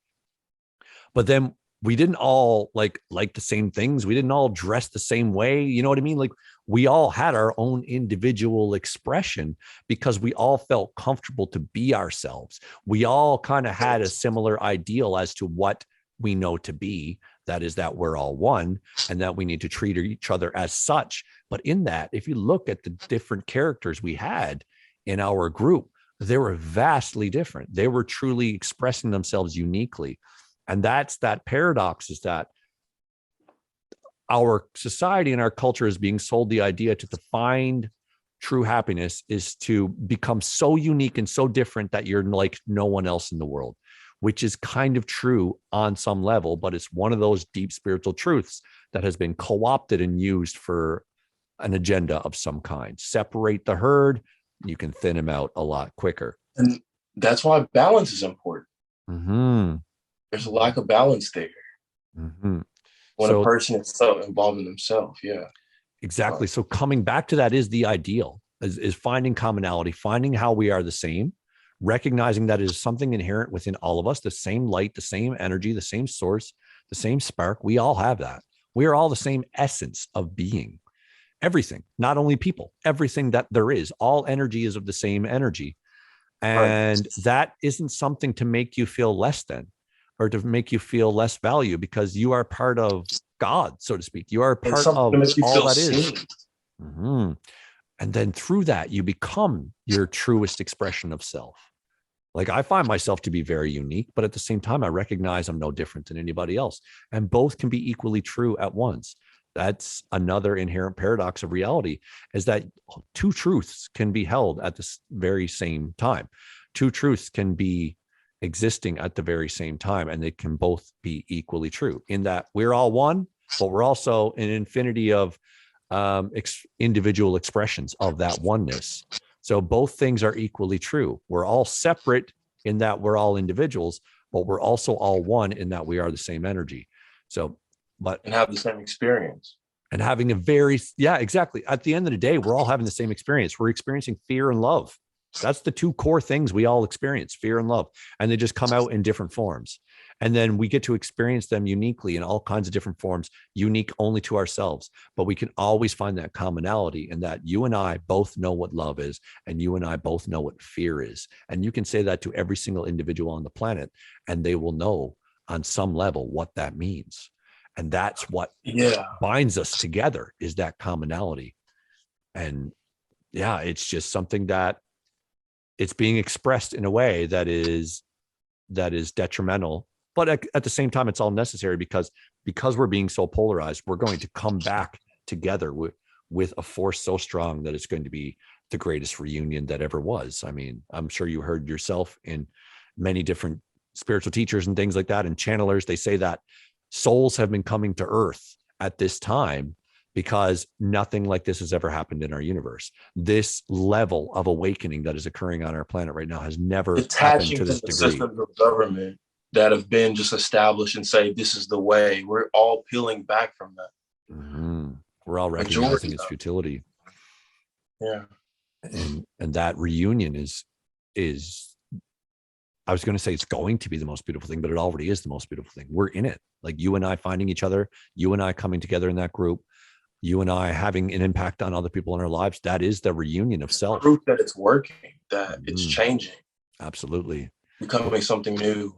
But then we didn't all like the same things. We didn't all dress the same way. You know what I mean? Like we all had our own individual expression because we all felt comfortable to be ourselves. We all kind of had a similar ideal as to what we know to be. That is that we're all one and that we need to treat each other as such. But in that, if you look at the different characters we had in our group, they were vastly different. They were truly expressing themselves uniquely. And that's that paradox, is that our society and our culture is being sold the idea to find true happiness is to become so unique and so different that you're like no one else in the world, which is kind of true on some level, but it's one of those deep spiritual truths that has been co-opted and used for an agenda of some kind. Separate the herd, you can thin them out a lot quicker. And that's why balance is important. Mm-hmm. There's a lack of balance there. Mm-hmm. When a person is so involved in themselves. Yeah. Exactly. So coming back to that is the ideal, is finding commonality, finding how we are the same, recognizing that it is something inherent within all of us, the same light, the same energy, the same source, the same spark. We all have that. We are all the same essence of being. Everything, not only people, everything that there is, all energy is of the same energy. And that isn't something to make you feel less than, or to make you feel less value, because you are part of God, so to speak. You are part of all that is. Mm-hmm. And then through that, you become your truest expression of self. Like I find myself to be very unique, but at the same time, I recognize I'm no different than anybody else. And both can be equally true at once. That's another inherent paradox of reality, is that two truths can be held at the very same time. Two truths can be existing at the very same time, and they can both be equally true, in that we're all one, but we're also an infinity of individual expressions of that oneness. So both things are equally true. We're all separate in that we're all individuals, but we're also all one in that we are the same energy. So, and have the same experience. And having a very, yeah, exactly. At the end of the day, we're all having the same experience. We're experiencing fear and love. That's the two core things we all experience, fear and love. And they just come out in different forms. And then we get to experience them uniquely in all kinds of different forms, unique only to ourselves. But we can always find that commonality in that you and I both know what love is, and you and I both know what fear is. And you can say that to every single individual on the planet, and they will know on some level what that means. And that's what binds us together, is that commonality. And yeah, it's just something that it's being expressed in a way that is detrimental, but at the same time, it's all necessary because we're being so polarized, we're going to come back together with a force so strong that it's going to be the greatest reunion that ever was. I mean, I'm sure you heard yourself in many different spiritual teachers and things like that, and channelers, they say that souls have been coming to earth at this time because nothing like this has ever happened in our universe. This level of awakening that is occurring on our planet right now has never happened to this degree. Systems of government that have been just established and say, this is the way. We're all peeling back from that. Mm-hmm. We're all recognizing its futility. Yeah. And that reunion is I was going to say it's going to be the most beautiful thing, but it already is the most beautiful thing. We're in it. Like you and I finding each other, you and I coming together in that group, you and I having an impact on other people in our lives. That is the reunion of self. Proof that it's working, that it's changing. Absolutely. Becoming something new.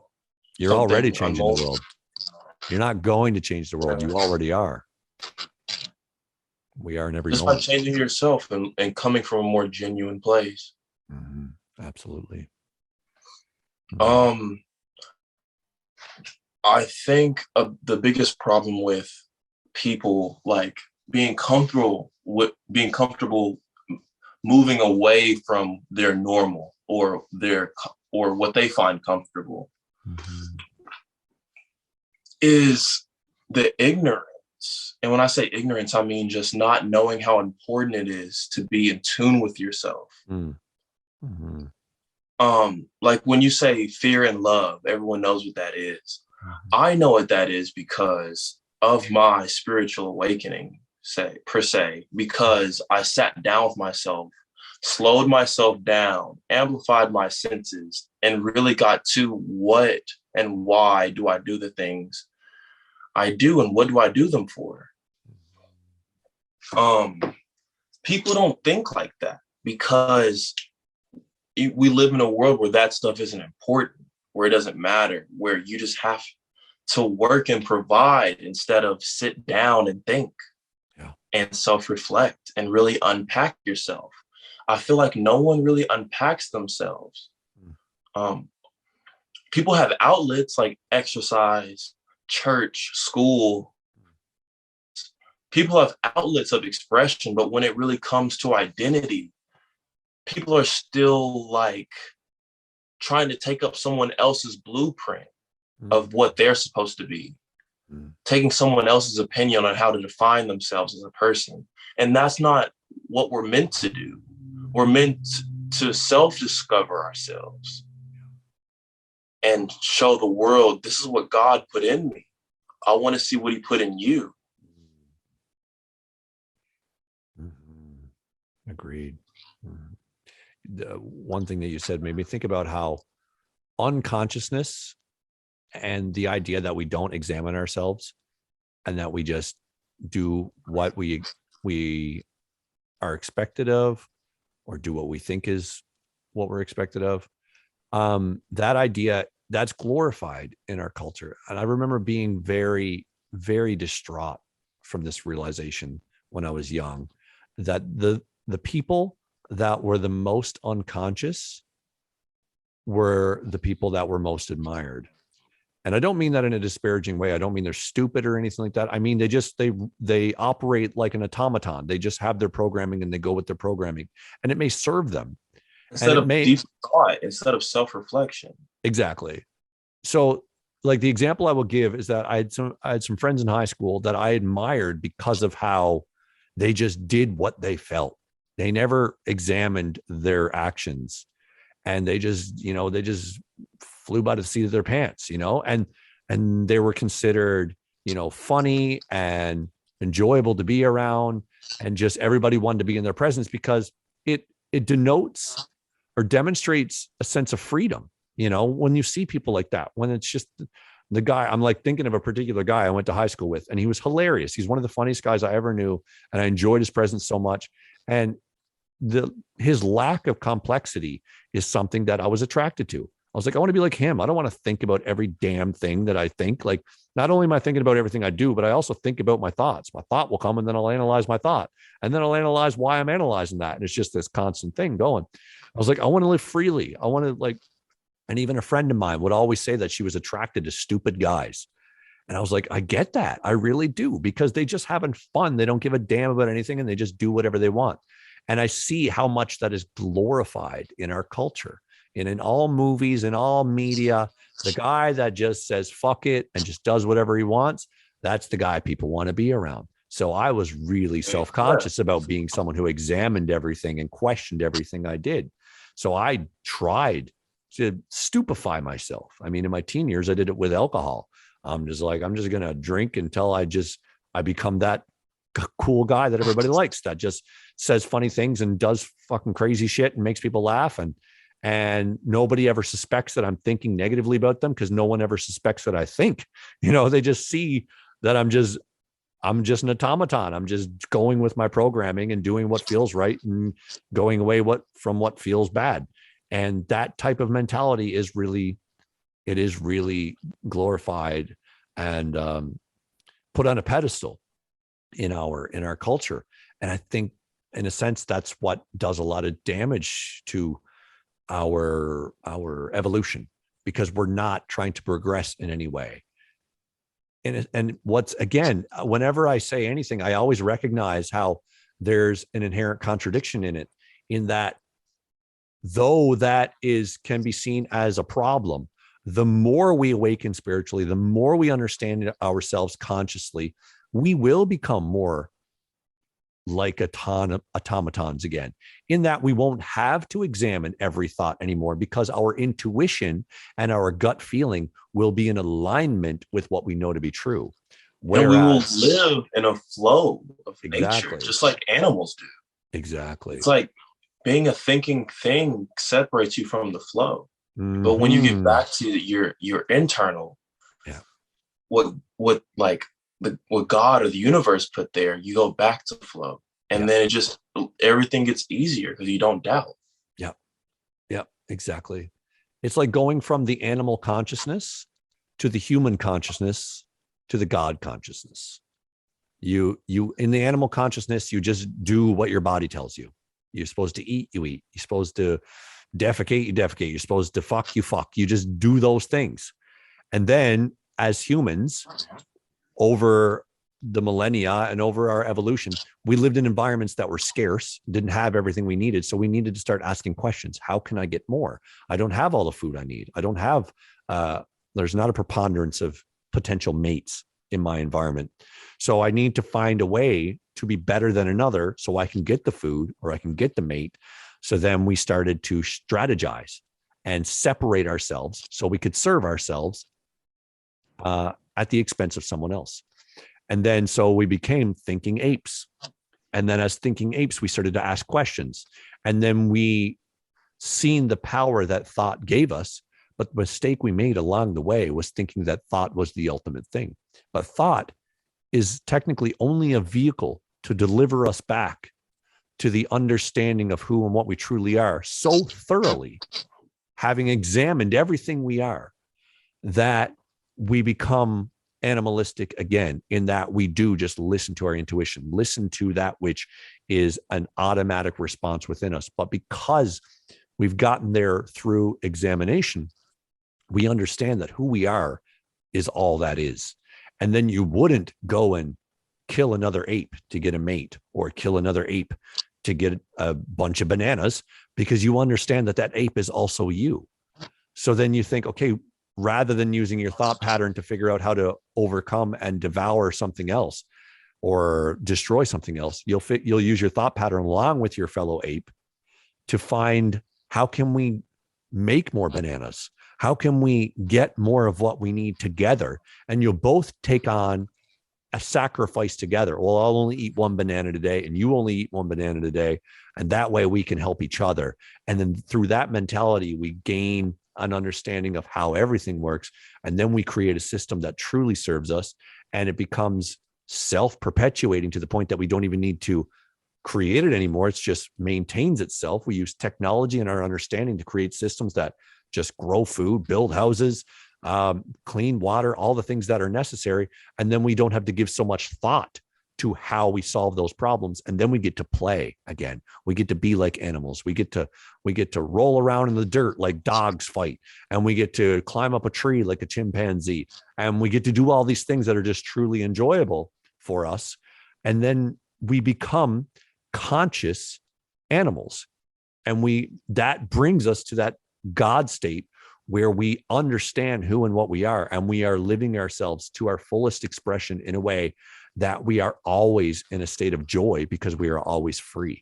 You're already changing the world. You're not going to change the world. You already are. We are in every moment. Just by changing yourself and coming from a more genuine place. Mm-hmm. Absolutely. I think the biggest problem with people like being comfortable moving away from their normal or what they find comfortable is the ignorance. And when I say ignorance, I mean just not knowing how important it is to be in tune with yourself. Mm-hmm. Like when you say fear and love, everyone knows what that is. I know what that is because of my spiritual awakening, per se, because I sat down with myself, slowed myself down, amplified my senses, and really got to what and why do I do the things I do and what do I do them for? People don't think like that because we live in a world where that stuff isn't important, where it doesn't matter, where you just have to work and provide instead of sit down and think and self-reflect and really unpack yourself. I feel like no one really unpacks themselves. People have outlets like exercise, church, school. People have outlets of expression, but when it really comes to identity, people are still like trying to take up someone else's blueprint of what they're supposed to be, taking someone else's opinion on how to define themselves as a person. And that's not what we're meant to do. We're meant to self-discover ourselves and show the world, this is what God put in me. I want to see what he put in you. Agreed. The one thing that you said made me think about how unconsciousness and the idea that we don't examine ourselves and that we just do what we are expected of or do what we think is what we're expected of. That idea, that's glorified in our culture. And I remember being very, very distraught from this realization when I was young, that the people that were the most unconscious were the people that were most admired. And I don't mean that in a disparaging way. I don't mean they're stupid or anything like that. I mean, they operate like an automaton. They just have their programming and they go with their programming, and it may serve them. Instead of deep thought, instead of self-reflection. Exactly. So like the example I will give is that I had some friends in high school that I admired because of how they just did what they felt. They never examined their actions, and they just, they just flew by the seat of their pants, and they were considered, funny and enjoyable to be around, and just everybody wanted to be in their presence because it denotes or demonstrates a sense of freedom. When you see people like that, when it's just the guy, I'm like thinking of a particular guy I went to high school with, and he was hilarious. He's one of the funniest guys I ever knew, and I enjoyed his presence so much. And his lack of complexity is something that I was attracted to. I was like, I want to be like him. I don't want to think about every damn thing that I think. Like, not only am I thinking about everything I do, but I also think about my thoughts. My thought will come, and then I'll analyze my thought, and then I'll analyze why I'm analyzing that. And it's just this constant thing going. I was like, I want to live freely. I want to like, and even a friend of mine would always say that she was attracted to stupid guys. And I was like, I get that. I really do, because they just having fun. They don't give a damn about anything, and they just do whatever they want. And I see how much that is glorified in our culture. And in all movies and all media, the guy that just says fuck it and just does whatever he wants, that's the guy people want to be around. So I was really self-conscious about being someone who examined everything and questioned everything I did. So I tried to stupefy myself. I mean, in my teen years, I did it with alcohol. I'm just going to drink until I become that cool guy that everybody likes, that just says funny things and does fucking crazy shit and makes people laugh. And nobody ever suspects that I'm thinking negatively about them, because no one ever suspects that I think. They just see that I'm just an automaton. I'm just going with my programming and doing what feels right and going away from what feels bad. And that type of mentality is really glorified and put on a pedestal in our culture. And I think, in a sense, that's what does a lot of damage to our evolution, because we're not trying to progress in any way. And what's, again, whenever I say anything, I always recognize how there's an inherent contradiction in it, in that though that can be seen as a problem, the more we awaken spiritually, the more we understand ourselves consciously, we will become more like automatons again, in that we won't have to examine every thought anymore, because our intuition and our gut feeling will be in alignment with what we know to be true. Whereas, and we will live in a flow of nature, just like animals do. Exactly. It's like being a thinking thing separates you from the flow. Mm-hmm. But when you get back to your internal, what God or the universe put there, you go back to flow. And then everything gets easier because you don't doubt. Yeah, exactly. It's like going from the animal consciousness to the human consciousness to the God consciousness. You in the animal consciousness, you just do what your body tells you. You're supposed to eat, you eat. You're supposed to defecate, you defecate. You're supposed to fuck, you fuck. You just do those things. And then as humans, over the millennia and over our evolution, we lived in environments that were scarce, didn't have everything we needed. So we needed to start asking questions. How can I get more? I don't have all the food I need. I don't have, there's not a preponderance of potential mates in my environment. So I need to find a way to be better than another so I can get the food or I can get the mate. So then we started to strategize and separate ourselves so we could serve ourselves at the expense of someone else. And then so we became thinking apes. And then as thinking apes, we started to ask questions. And then we seen the power that thought gave us. But the mistake we made along the way was thinking that thought was the ultimate thing. But thought is technically only a vehicle to deliver us back to the understanding of who and what we truly are so thoroughly, having examined everything we are, that we become animalistic again, in that we do just listen to our intuition, listen to that which is an automatic response within us. But because we've gotten there through examination, we understand that who we are is all that is. And then you wouldn't go and kill another ape to get a mate, or kill another ape to get a bunch of bananas, because you understand that that ape is also you. So then you think, okay, rather than using your thought pattern to figure out how to overcome and devour something else or destroy something else, you'll use your thought pattern along with your fellow ape to find, how can we make more bananas? How can we get more of what we need together? And you'll both take on a sacrifice together. Well, I'll only eat one banana today and you only eat one banana today. And that way we can help each other. And then through that mentality, we gain an understanding of how everything works. And then we create a system that truly serves us. And it becomes self-perpetuating to the point that we don't even need to create it anymore. It's just maintains itself. We use technology and our understanding to create systems that just grow food, build houses, clean water, all the things that are necessary. And then we don't have to give so much thought to how we solve those problems. And then we get to play again. We get to be like animals. We get to roll around in the dirt like dogs fight. And we get to climb up a tree like a chimpanzee. And we get to do all these things that are just truly enjoyable for us. And then we become conscious animals. And that brings us to that God state where we understand who and what we are, and we are living ourselves to our fullest expression in a way that we are always in a state of joy because we are always free.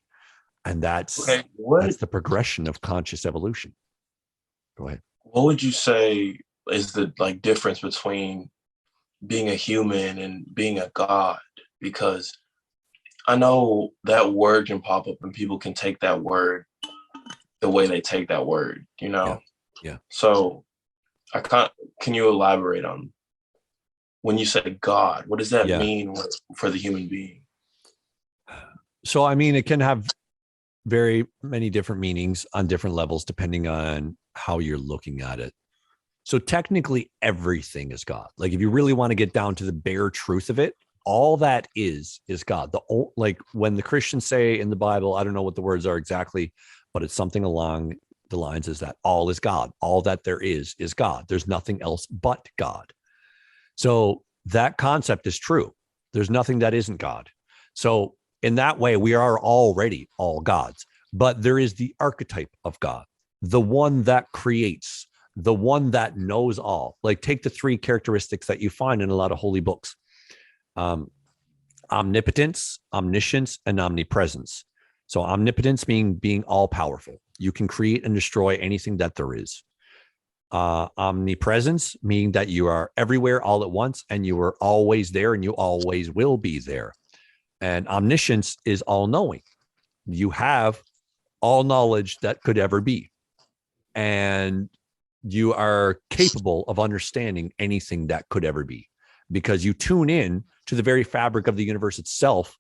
And that's the progression of conscious evolution. Go ahead. What would you say is the difference between being a human and being a god? Because I know that word can pop up and people can take that word the way they take that word, Yeah. So can you elaborate on when you say God, what does that mean for the human being? So, I mean, it can have very many different meanings on different levels, depending on how you're looking at it. So technically everything is God. Like if you really want to get down to the bare truth of it, all that is God. Like when the Christians say in the Bible, I don't know what the words are exactly, but it's something along the lines is that all is God. All that there is God. There's nothing else but God. So that concept is true. There's nothing that isn't God. So in that way, we are already all gods, but there is the archetype of God, the one that creates, the one that knows all. Like take the three characteristics that you find in a lot of holy books. Omnipotence, omniscience, and omnipresence. So omnipotence meaning being all powerful. You can create and destroy anything that there is. Omnipresence meaning that you are everywhere all at once and you are always there and you always will be there. And omniscience is all knowing. You have all knowledge that could ever be. And you are capable of understanding anything that could ever be because you tune in to the very fabric of the universe itself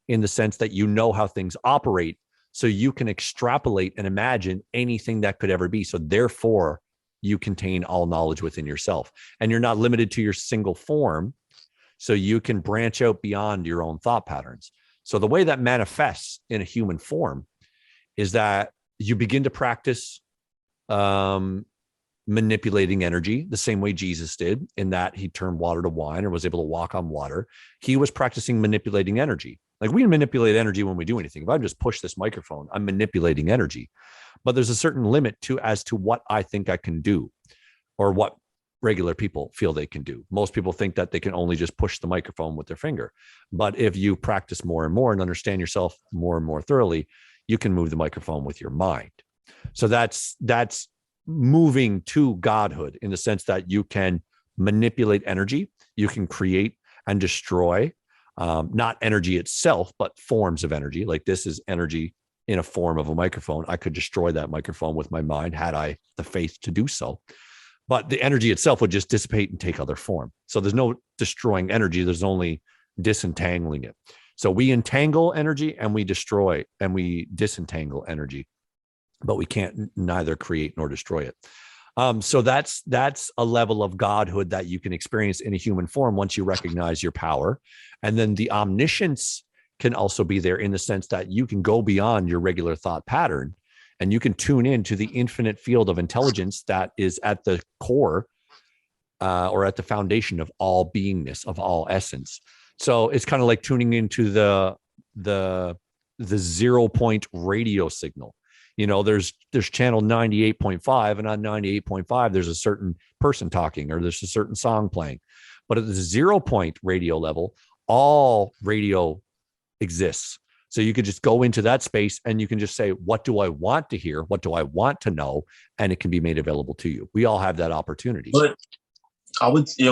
in the sense that you know how things operate. So you can extrapolate and imagine anything that could ever be. So therefore, you contain all knowledge within yourself. And you're not limited to your single form. So you can branch out beyond your own thought patterns. So the way that manifests in a human form is that you begin to practice manipulating energy the same way Jesus did, in that he turned water to wine or was able to walk on water. He was practicing manipulating energy. Like we manipulate energy when we do anything. If I just push this microphone, I'm manipulating energy. But there's a certain limit as to what I think I can do or what regular people feel they can do. Most people think that they can only just push the microphone with their finger. But if you practice more and more and understand yourself more and more thoroughly, you can move the microphone with your mind. So that's moving to godhood in the sense that you can manipulate energy, you can create and destroy, not energy itself, but forms of energy. Like this is energy in a form of a microphone. I could destroy that microphone with my mind had I the faith to do so. But the energy itself would just dissipate and take other form. So there's no destroying energy. There's only disentangling it. So we entangle energy and we destroy and we disentangle energy, but we can't neither create nor destroy it. So that's a level of godhood that you can experience in a human form once you recognize your power. And then the omniscience can also be there in the sense that you can go beyond your regular thought pattern and you can tune into the infinite field of intelligence that is at the core or at the foundation of all beingness, of all essence. So it's kind of like tuning into the 0 point radio signal. There's channel 98.5, and on 98.5 there's a certain person talking, or there's a certain song playing. But at the 0 point radio level, all radio exists. So you could just go into that space and you can just say, what do I want to hear? What do I want to know? And it can be made available to you. We all have that opportunity. But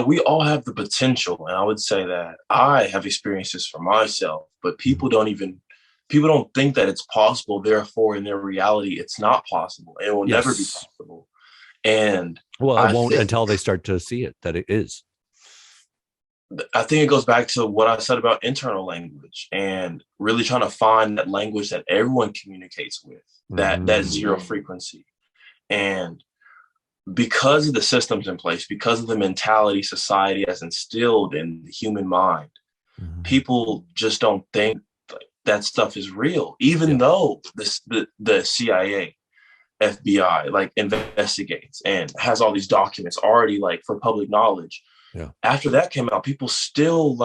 we all have the potential. And I would say that I have experienced this for myself, but people don't think that it's possible. Therefore, in their reality, it's not possible. It will never be possible. And it won't until they start to see it, that it is. I think it goes back to what I said about internal language and really trying to find that language that everyone communicates with, that zero frequency. And because of the systems in place, because of the mentality society has instilled in the human mind, people just don't think that stuff is real, even though the CIA, FBI investigates and has all these documents already for public knowledge. Yeah. After that came out, people still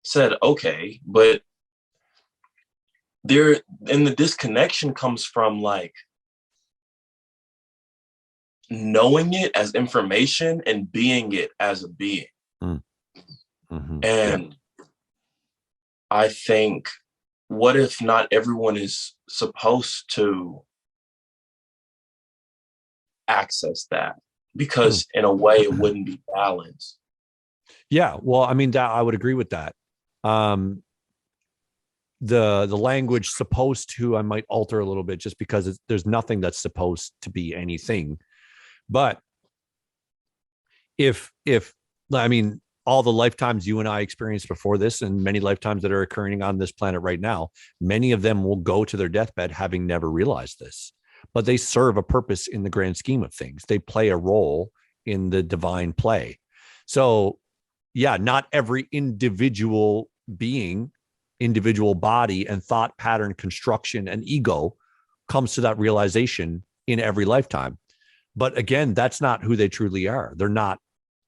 said, okay, but the disconnection comes from knowing it as information and being it as a being. And I think, what if not everyone is supposed to access that? Because in a way it wouldn't be balanced. Yeah, well, I mean, I would agree with that. The language supposed to, I might alter a little bit, just because there's nothing that's supposed to be anything. But if I mean, all the lifetimes you and I experienced before this, and many lifetimes that are occurring on this planet right now, many of them will go to their deathbed having never realized this. But they serve a purpose in the grand scheme of things. They play a role in the divine play. So, yeah, not every individual being, individual body and thought pattern construction and ego comes to that realization in every lifetime. But again, that's not who they truly are. They're not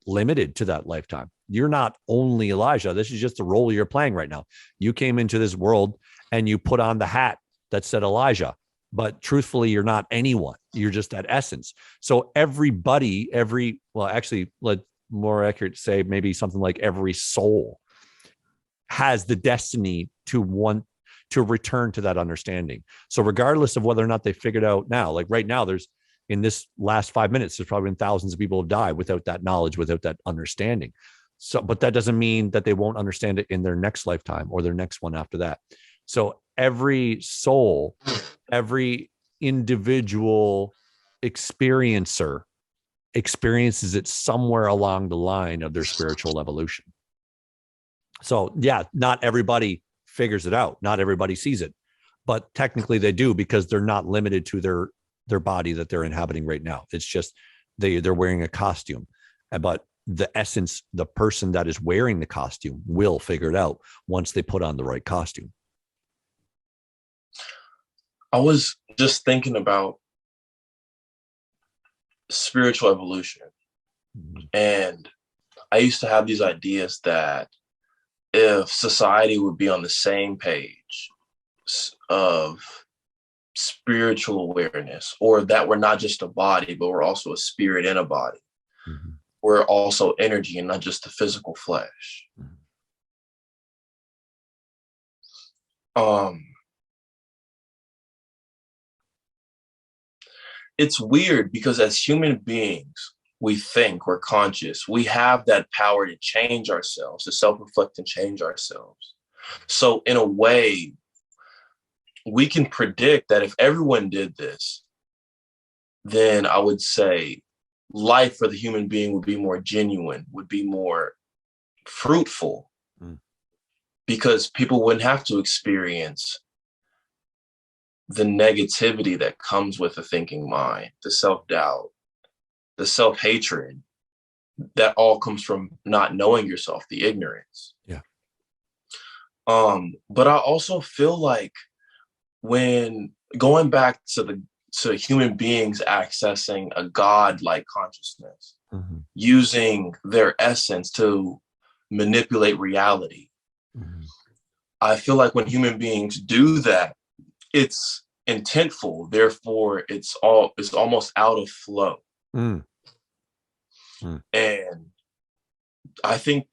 limited to that lifetime. You're not only Elijah. This is just the role you're playing right now. You came into this world and you put on the hat that said Elijah. But truthfully, you're not anyone. You're just that essence. So everybody, actually, let more accurate say maybe something like every soul has the destiny to want to return to that understanding. So regardless of whether or not they figured out now, like right now, in this last 5 minutes, there's probably been thousands of people have died without that knowledge, without that understanding. So, but that doesn't mean that they won't understand it in their next lifetime or their next one after that. So every soul, every individual experiencer experiences it somewhere along the line of their spiritual evolution. So yeah, not everybody figures it out. Not everybody sees it, but technically they do, because they're not limited to their body that they're inhabiting right now. It's just they're wearing a costume, but the essence, the person that is wearing the costume will figure it out once they put on the right costume. I was just thinking about spiritual evolution. And I used to have these ideas that if society would be on the same page of spiritual awareness, or that we're not just a body, but we're also a spirit in a body. We're also energy and not just the physical flesh. It's weird because as human beings, we think, we're conscious, we have that power to change ourselves, to self-reflect and change ourselves. So in a way, we can predict that if everyone did this, then I would say life for the human being would be more genuine, would be more fruitful, because people wouldn't have to experience the negativity that comes with a thinking mind, the self-doubt, the self-hatred, that all comes from not knowing yourself, the ignorance. Yeah. But I also feel like when going back to human beings accessing a God-like consciousness, using their essence to manipulate reality, I feel like when human beings do that, it's intentful, therefore it's almost out of flow. Mm. Mm. And I think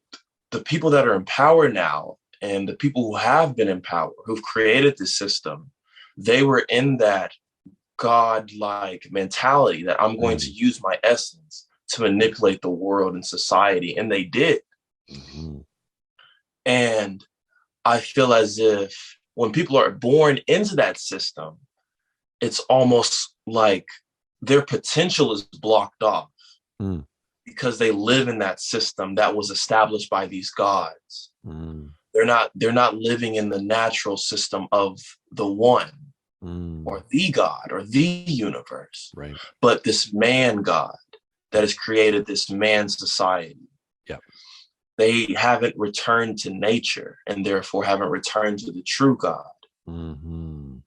the people that are in power now and the people who have been in power, who've created this system, they were in that God-like mentality that I'm going to use my essence to manipulate the world and society. And they did. Mm-hmm. And I feel as if when people are born into that system, it's almost like their potential is blocked off because they live in that system that was established by these gods. They're not living in the natural system of the one or the God or the universe, right? But this man God that has created this man society. Yeah. They haven't returned to nature and therefore haven't returned to the true God. Mm-hmm.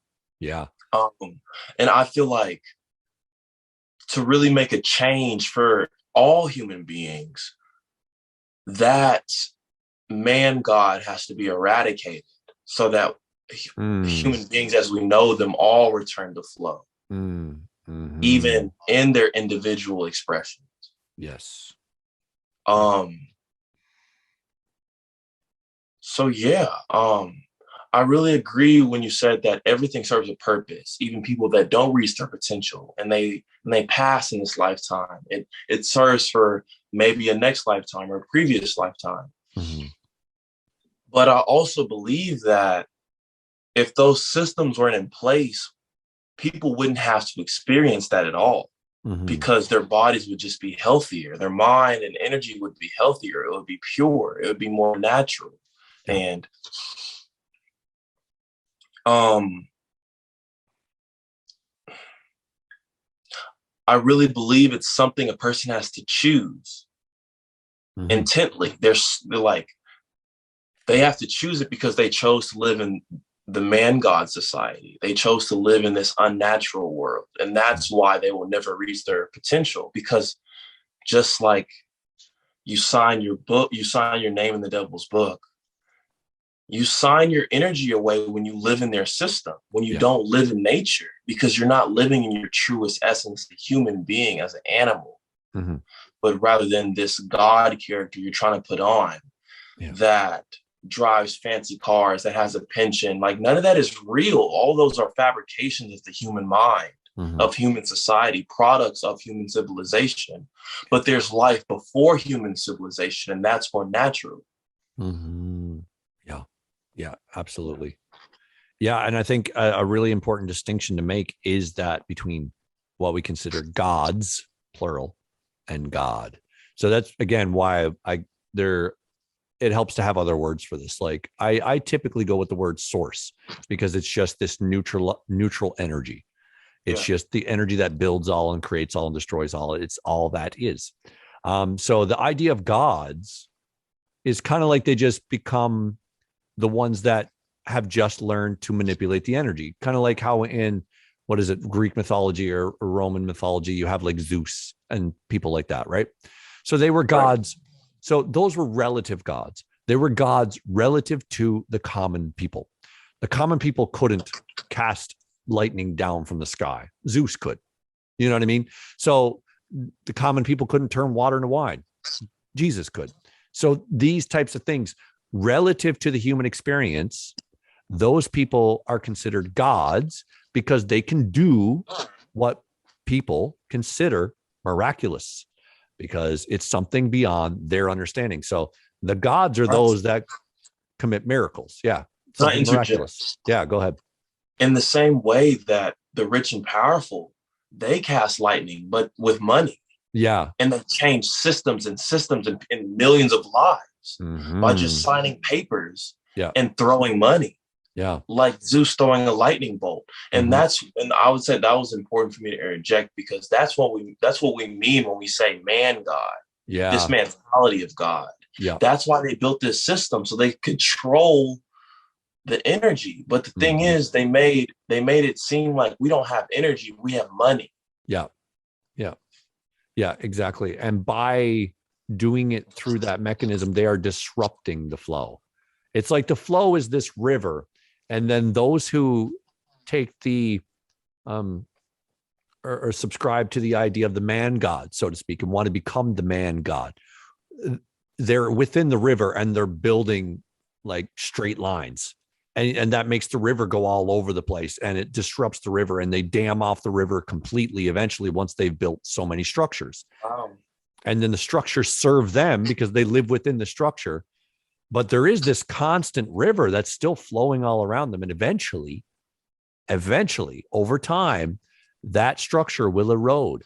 Yeah. And I feel like to really make a change for all human beings, that man God has to be eradicated so that human beings as we know them all return to flow, even in their individual expressions. Yes. So yeah, I really agree when you said that everything serves a purpose, even people that don't reach their potential and they pass in this lifetime. It serves for maybe a next lifetime or a previous lifetime. But I also believe that if those systems weren't in place, people wouldn't have to experience that at all because their bodies would just be healthier. Their mind and energy would be healthier. It would be pure. It would be more natural. Yeah. And I really believe it's something a person has to choose intently. They're like, they have to choose it because they chose to live in the man God society. They chose to live in this unnatural world. And that's why they will never reach their potential, because just like you sign your book, you sign your name in the devil's book, you sign your energy away when you live in their system, when you don't live in nature, because you're not living in your truest essence, the human being as an animal, but rather than this God character you're trying to put on that drives fancy cars, that has a pension. Like, none of that is real. All those are fabrications of the human mind, of human society, products of human civilization. But there's life before human civilization, and that's more natural. Yeah, absolutely. Yeah. And I think a really important distinction to make is that between what we consider gods, plural, and God. So that's, again, why it helps to have other words for this. Like I typically go with the word source because it's just this neutral energy. It's just the energy that builds all and creates all and destroys all. It's all that is. So the idea of gods is kind of like they just become the ones that have just learned to manipulate the energy. Kind of like how in, what is it, Greek mythology or Roman mythology, you have like Zeus and people like that, right? So they were gods. Right. So those were relative gods. They were gods relative to the common people. The common people couldn't cast lightning down from the sky. Zeus could. You know what I mean? So the common people couldn't turn water into wine. Jesus could. So these types of things, relative to the human experience, those people are considered gods because they can do what people consider miraculous, because it's something beyond their understanding. So the gods are those that commit miracles. Yeah. Something miraculous. Yeah, go ahead. In the same way that the rich and powerful, they cast lightning, but with money. Yeah. And they change systems and millions of lives by just signing papers and throwing money. Yeah. Like Zeus throwing a lightning bolt. And and I would say that was important for me to interject, because that's what we mean when we say man God. Yeah. This mentality of God. Yeah. That's why they built this system, so they control the energy. But the thing is, they made it seem like we don't have energy, we have money. Yeah. Yeah. Yeah, exactly. And by doing it through that mechanism, they are disrupting the flow. It's like the flow is this river. And then those who take the um, or subscribe to the idea of the man god, so to speak, and want to become the man god. They're within the river and they're building like straight lines. And that makes the river go all over the place and it disrupts the river, and they dam off the river completely eventually once they've built so many structures. Wow. And then the structures serve them because they live within the structure. But there is this constant river that's still flowing all around them. And eventually, over time, that structure will erode.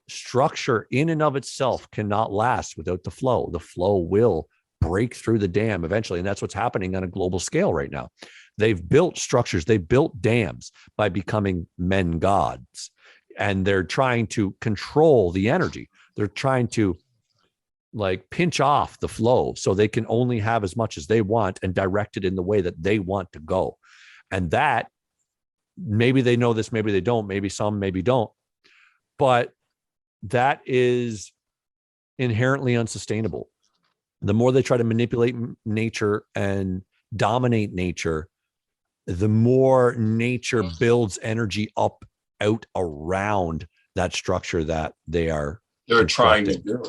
Structure in and of itself cannot last without the flow. The flow will break through the dam eventually. And that's what's happening on a global scale right now. They've built structures, they've built dams by becoming men gods. And they're trying to control the energy. They're trying to like pinch off the flow so they can only have as much as they want and direct it in the way that they want to go. And that, maybe they know this, maybe they don't, maybe some, maybe don't. But that is inherently unsustainable. The more they try to manipulate nature and dominate nature, the more nature builds energy up out around that structure that they're trying to do.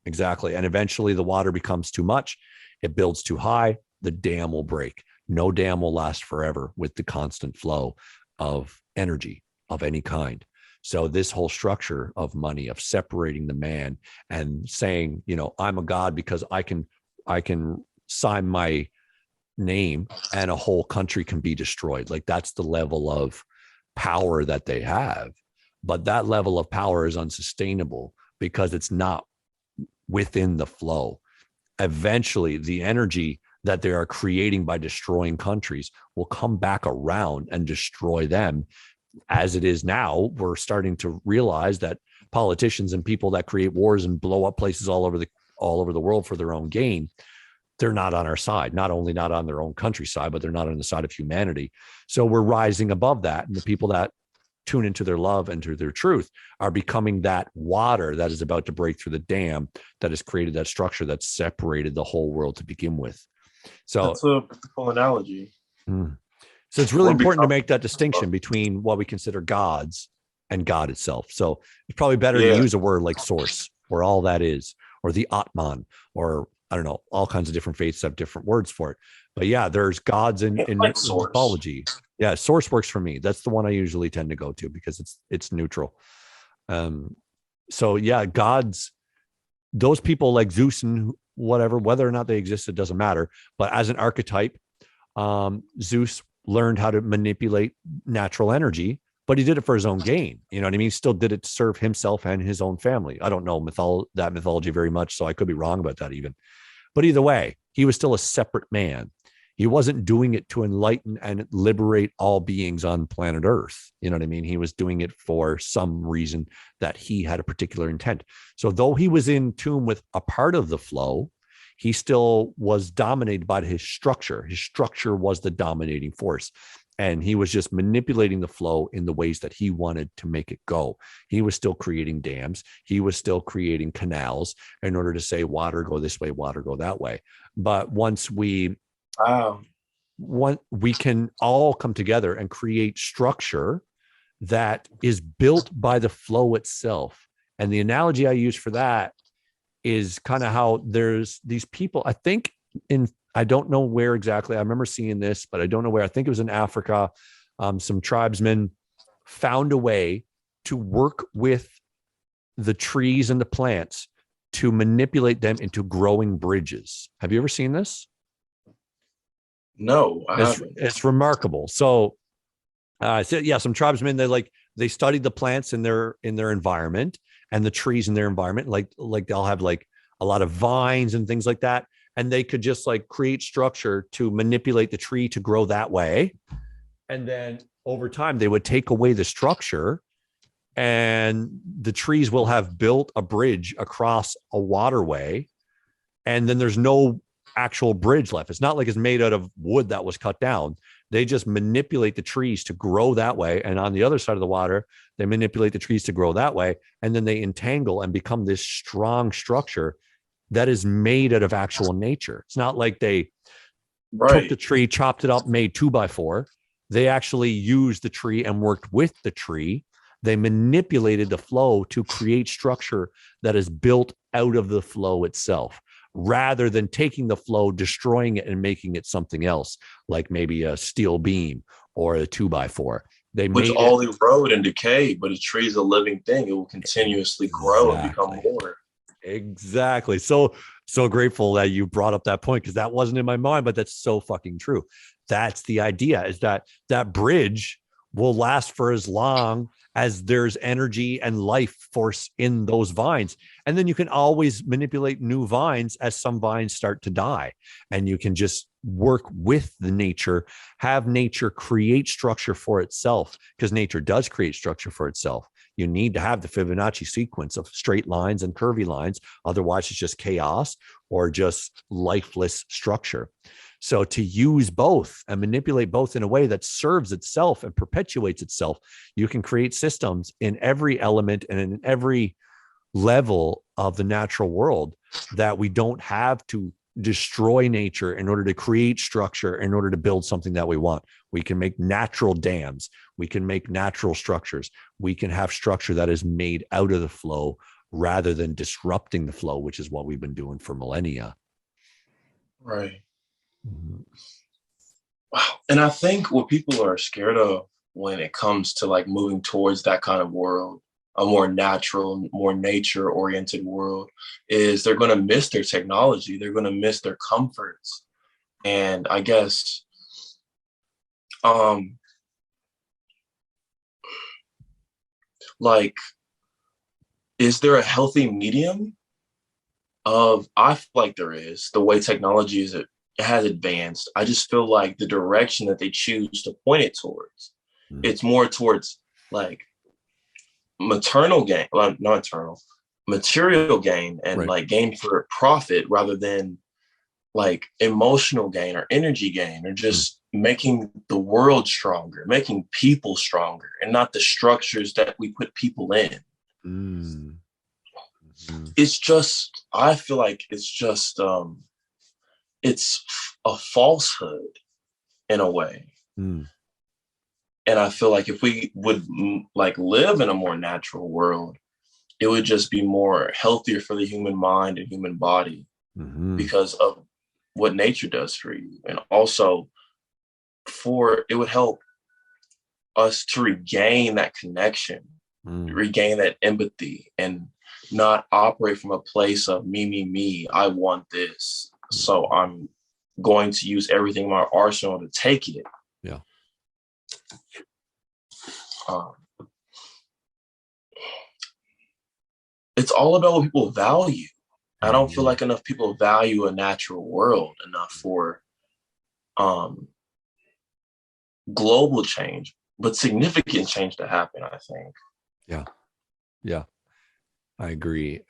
Exactly. And eventually the water becomes too much. It builds too high. The dam will break. No dam will last forever with the constant flow of energy of any kind. So this whole structure of money, of separating the man and saying, you know, I'm a god because I can sign my name and a whole country can be destroyed. Like that's the level of power that they have. But that level of power is unsustainable because it's not within the flow. Eventually, the energy that they are creating by destroying countries will come back around and destroy them. As it is now, we're starting to realize that politicians and people that create wars and blow up places all over the world for their own gain, they're not on our side. Not only not on their own country side, but they're not on the side of humanity. So we're rising above that, and the people that tune into their love and to their truth are becoming that water that is about to break through the dam that has created that structure that separated the whole world to begin with. So that's a beautiful analogy. So it's really important to make that distinction between what we consider gods and God itself. So it's probably better to use a word like source, or all that is, or the Atman, or I don't know, all kinds of different faiths have different words for it. But yeah, there's gods in mythology. Yeah, source works for me. That's the one I usually tend to go to because it's neutral. So yeah, gods, those people like Zeus and whatever, whether or not they exist, it doesn't matter. But as an archetype, Zeus learned how to manipulate natural energy, but he did it for his own gain. You know what I mean? He still did it to serve himself and his own family. I don't know that mythology very much, so I could be wrong about that even. But either way, he was still a separate man. He wasn't doing it to enlighten and liberate all beings on planet Earth. You know what I mean? He was doing it for some reason that he had a particular intent. So though he was in tune with a part of the flow, he still was dominated by his structure. His structure was the dominating force. And he was just manipulating the flow in the ways that he wanted to make it go. He was still creating dams. He was still creating canals in order to say, water go this way, water go that way. But once we can all come together and create structure that is built by the flow itself. And the analogy I use for that is kind of how there's these people, I think I don't know where exactly. I remember seeing this, but I don't know where. I think it was in Africa. Some tribesmen found a way to work with the trees and the plants to manipulate them into growing bridges. Have you ever seen this? No, I haven't. It's remarkable. So, some tribesmen, they studied the plants in their environment and the trees in their environment. Like they'll have like a lot of vines and things like that. And they could just like create structure to manipulate the tree to grow that way. And then over time, they would take away the structure and the trees will have built a bridge across a waterway. And then there's no actual bridge left. It's not like it's made out of wood that was cut down. They just manipulate the trees to grow that way. And on the other side of the water, they manipulate the trees to grow that way. And then they entangle and become this strong structure that is made out of actual nature. It's not like they took the tree, chopped it up, made 2x4. They actually used the tree and worked with the tree. They manipulated the flow to create structure that is built out of the flow itself, rather than taking the flow, destroying it, and making it something else, like maybe a steel beam or a 2x4. They Which made all it erode and decay, but a tree is a living thing. It will continuously grow and become exactly. more. Exactly. So grateful that you brought up that point, because that wasn't in my mind, but that's so fucking true. That's the idea, is that that bridge will last for as long as there's energy and life force in those vines. And then you can always manipulate new vines as some vines start to die. And you can just work with the nature, have nature create structure for itself, because nature does create structure for itself. You need to have the Fibonacci sequence of straight lines and curvy lines. Otherwise, it's just chaos or just lifeless structure. So to use both and manipulate both in a way that serves itself and perpetuates itself, you can create systems in every element and in every level of the natural world, that we don't have to destroy nature in order to create structure, in order to build something that we want. We can make natural dams. We can make natural structures. We can have structure that is made out of the flow rather than disrupting the flow, which is what we've been doing for millennia. Right. Mm-hmm. Wow. And I think what people are scared of when it comes to like moving towards that kind of world, a more natural, more nature oriented world, is they're going to miss their technology. They're going to miss their comforts. And I guess, like, is there a healthy medium of, I feel like there is, the way technology is, it has advanced. I just feel like the direction that they choose to point it towards, it's more towards like maternal gain, well, not eternal, material gain, and Right. like gain for profit, rather than like emotional gain or energy gain, or just making the world stronger, making people stronger, and not the structures that we put people in. Mm. Mm-hmm. It's just, I feel like it's a falsehood in a way. Mm. And I feel like if we would like live in a more natural world, it would just be more healthier for the human mind and human body, Mm-hmm. because of what nature does for you. And also it would help us to regain that connection, regain that empathy, and not operate from a place of me, I want this, so I'm going to use everything in my arsenal to take it. Yeah. It's all about what people value. I don't feel like enough people value a natural world enough for global change, but significant change to happen, I think. Yeah. I agree.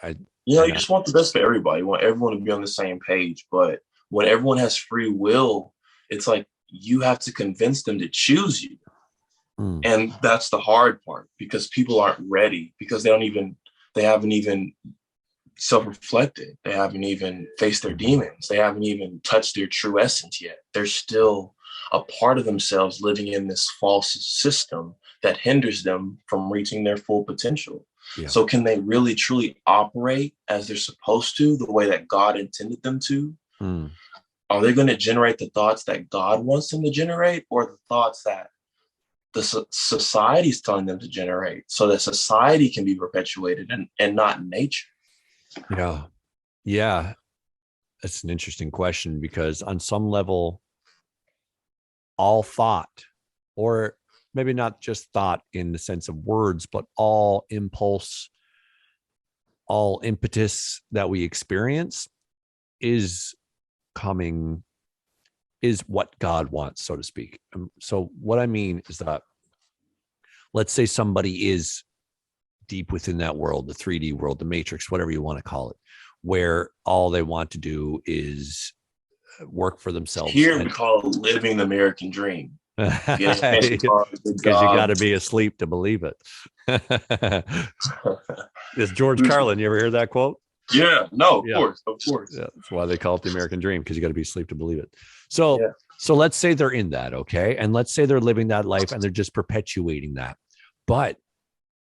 You just want the best for everybody. You want everyone to be on the same page. But when everyone has free will, it's like you have to convince them to choose you. And that's the hard part, because people aren't ready, because they haven't even self-reflected. They haven't even faced their demons. They haven't even touched their true essence yet. They're still a part of themselves living in this false system that hinders them from reaching their full potential. Yeah. So can they really truly operate as they're supposed to, the way that God intended them to? Are they going to generate the thoughts that God wants them to generate, or the thoughts that the society is telling them to generate, so that society can be perpetuated and not nature? Yeah. That's an interesting question, because on some level, all thought, or maybe not just thought in the sense of words, but all impulse, all impetus that we experience is what God wants, so to speak. So what I mean is that, let's say somebody is deep within that world, the 3D world, the matrix, whatever you want to call it, where all they want to do is work for themselves. Here we call it living the American dream. Because you got to be asleep to believe it. It's George Carlin. You ever hear that quote? Yeah, no, of course. Yeah, that's why they call it the American dream, because you got to be asleep to believe it. So So let's say they're in that, okay? And let's say they're living that life and they're just perpetuating that. But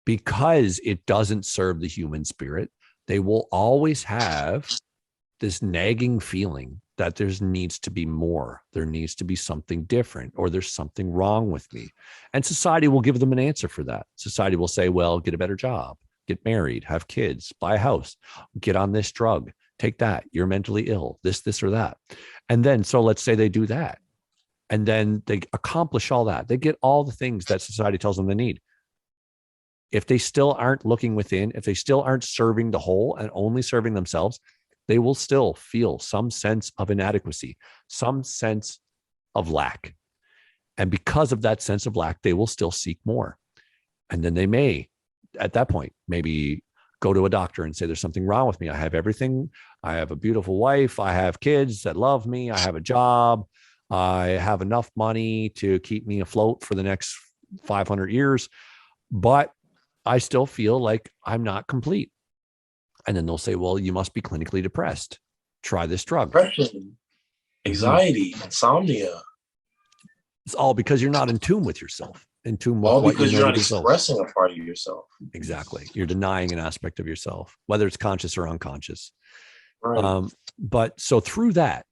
because it doesn't serve the human spirit, they will always have this nagging feeling that there needs to be more. There needs to be something different, or there's something wrong with me. And society will give them an answer for that. Society will say, well, get a better job, get married, have kids, buy a house, get on this drug, take that. You're mentally ill, this, or that. And then, so let's say they do that. And then they accomplish all that. They get all the things that society tells them they need. If they still aren't looking within, if they still aren't serving the whole and only serving themselves, they will still feel some sense of inadequacy, some sense of lack. And because of that sense of lack, they will still seek more. And then they may, at that point, maybe go to a doctor and say, there's something wrong with me. I have everything. I have a beautiful wife. I have kids that love me. I have a job. I have enough money to keep me afloat for the next 500 years. But I still feel like I'm not complete. And then they'll say, well, you must be clinically depressed. Try this drug. Depression, anxiety, insomnia. It's all because you're not in tune with yourself, in tune with All what because you you're know not to yourself. expressing a part of yourself. Exactly. You're denying an aspect of yourself, whether it's conscious or unconscious. Right. But so through that,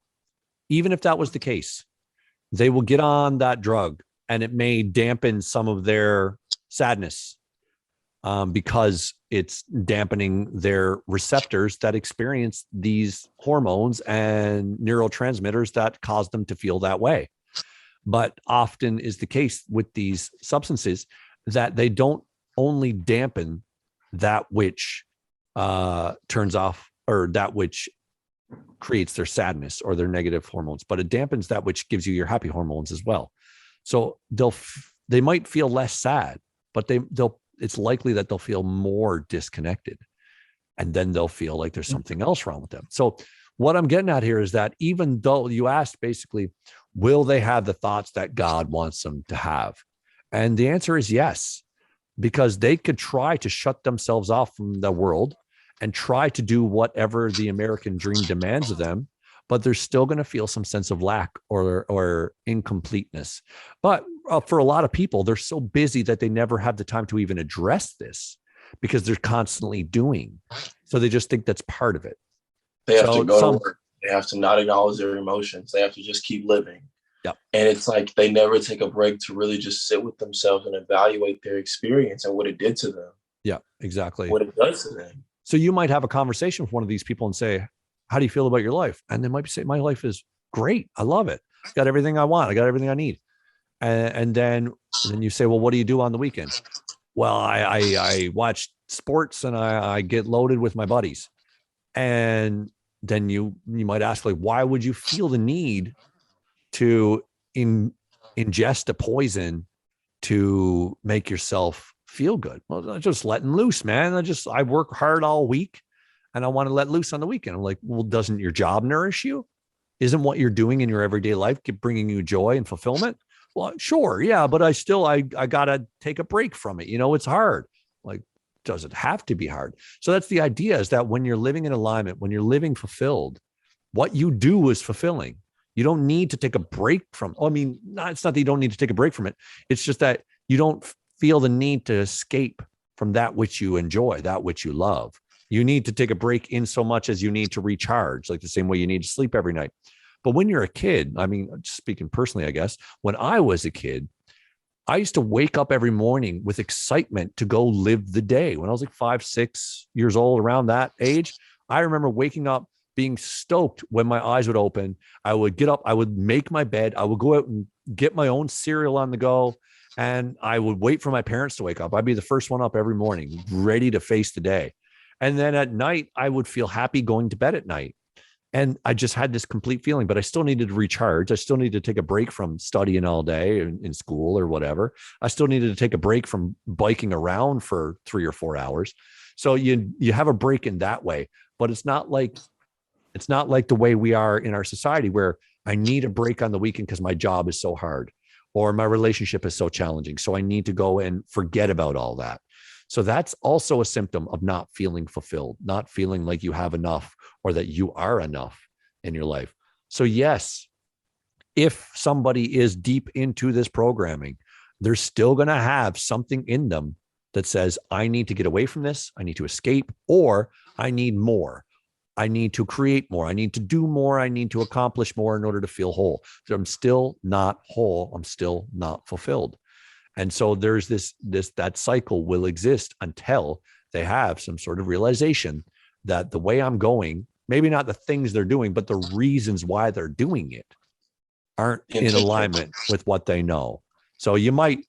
even if that was the case, they will get on that drug and it may dampen some of their sadness. Because it's dampening their receptors that experience these hormones and neurotransmitters that cause them to feel that way. But often is the case with these substances that they don't only dampen that which turns off, or that which creates their sadness or their negative hormones, but it dampens that which gives you your happy hormones as well. So they might feel less sad, but it's likely that they'll feel more disconnected, and then they'll feel like there's something else wrong with them. So what I'm getting at here is that even though you asked basically, will they have the thoughts that God wants them to have? And the answer is yes, because they could try to shut themselves off from the world and try to do whatever the American dream demands of them, but they're still going to feel some sense of lack or incompleteness. But for a lot of people, they're so busy that they never have the time to even address this because they're constantly doing. So they just think that's part of it. They have to go to work. They have to not acknowledge their emotions. They have to just keep living. Yep. And it's like they never take a break to really just sit with themselves and evaluate their experience and what it did to them. Yeah, exactly. What it does to them. So you might have a conversation with one of these people and say, how do you feel about your life? And they might say, my life is great. I love it. I got everything I want. I got everything I need. And then you say, well, what do you do on the weekend? Well, I watch sports and I get loaded with my buddies. And then you might ask, like, why would you feel the need to ingest a poison to make yourself feel good? Well, I'm just letting loose, man. I work hard all week and I want to let loose on the weekend. I'm like, well, doesn't your job nourish you? Isn't what you're doing in your everyday life bringing you joy and fulfillment? Well, sure. Yeah. But I got to take a break from it. It's hard. Like, does it have to be hard? So that's the idea, is that when you're living in alignment, when you're living fulfilled, what you do is fulfilling. You don't need to take a break from, it's not that you don't need to take a break from it. It's just that you don't feel the need to escape from that which you enjoy, that which you love. You need to take a break in so much as you need to recharge, like the same way you need to sleep every night. But when you're a kid, speaking personally, I guess, when I was a kid, I used to wake up every morning with excitement to go live the day. When I was like 5, 6 years old, around that age, I remember waking up being stoked when my eyes would open. I would get up, I would make my bed, I would go out and get my own cereal on the go, and I would wait for my parents to wake up. I'd be the first one up every morning, ready to face the day. And then at night, I would feel happy going to bed at night. And I just had this complete feeling, but I still needed to recharge. I still needed to take a break from studying all day in school or whatever. I still needed to take a break from biking around for 3 or 4 hours. So you have a break in that way, but it's not like the way we are in our society, where I need a break on the weekend because my job is so hard or my relationship is so challenging. So I need to go and forget about all that. So that's also a symptom of not feeling fulfilled, not feeling like you have enough or that you are enough in your life. So yes, if somebody is deep into this programming, they're still going to have something in them that says, I need to get away from this. I need to escape, or I need more. I need to create more. I need to do more. I need to accomplish more in order to feel whole. So I'm still not whole. I'm still not fulfilled. And so there's that cycle will exist until they have some sort of realization that the way I'm going, maybe not the things they're doing, but the reasons why they're doing it aren't in Intentional. alignment with what they know. So you might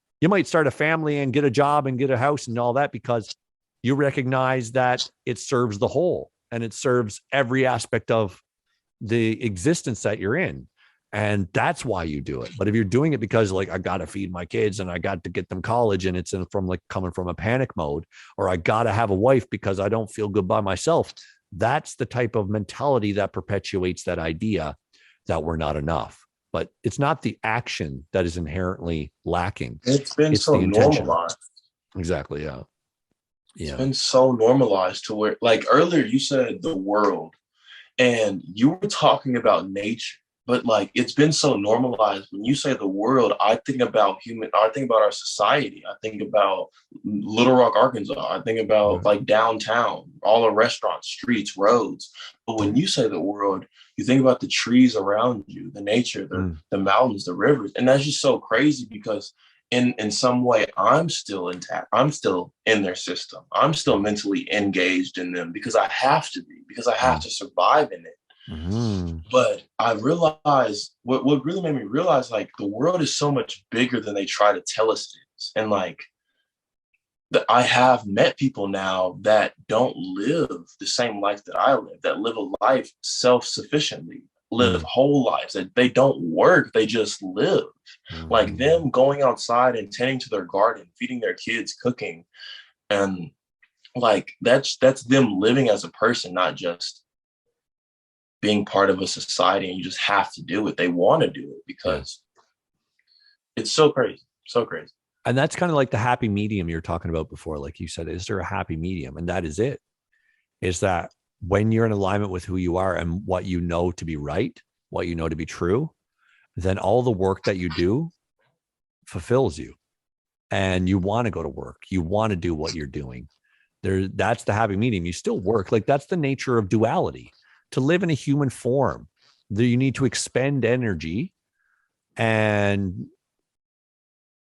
start a family and get a job and get a house and all that because you recognize that it serves the whole and it serves every aspect of the existence that you're in. And that's why you do it. But if you're doing it because like, I got to feed my kids and I got to get them college, and it's from like coming from a panic mode, or I got to have a wife because I don't feel good by myself, that's the type of mentality that perpetuates that idea that we're not enough. But it's not the action that is inherently lacking. It's been It's so the intention. normalized. Exactly. Yeah. It's Yeah. been so normalized to where, like earlier, you said the world, and you were talking about nature, but like it's been so normalized. When you say the world, I think about I think about our society. I think about Little Rock, Arkansas. I think about Right. like downtown, all the restaurants, streets, roads. But when you say the world, you think about the trees around you, the nature, Mm. the mountains, the rivers. And that's just so crazy because in some way I'm still intact. I'm still in their system. I'm still mentally engaged in them because I have to be, because I have Mm. to survive in it. Mm. But I realized what really made me realize, like, the world is so much bigger than they try to tell us it is. And like that, I have met people now that don't live the same life that I live, that live a life self-sufficiently, live Mm. whole lives, that they don't work, they just live. Like Mm. them going outside and tending to their garden, feeding their kids, cooking, and like that's them living as a person, not just being part of a society and you just have to do it. They want to do it Yeah. because it's so crazy. So crazy. And that's kind of like the happy medium you're talking about before. Like you said, is there a happy medium? And that is it. Is that when you're in alignment with who you are and what you know to be right, what you know to be true, then all the work that you do fulfills you, and you want to go to work. You want to do what you're doing. That's the happy medium. You still work. Like that's the nature of duality. To live in a human form, you need to expend energy and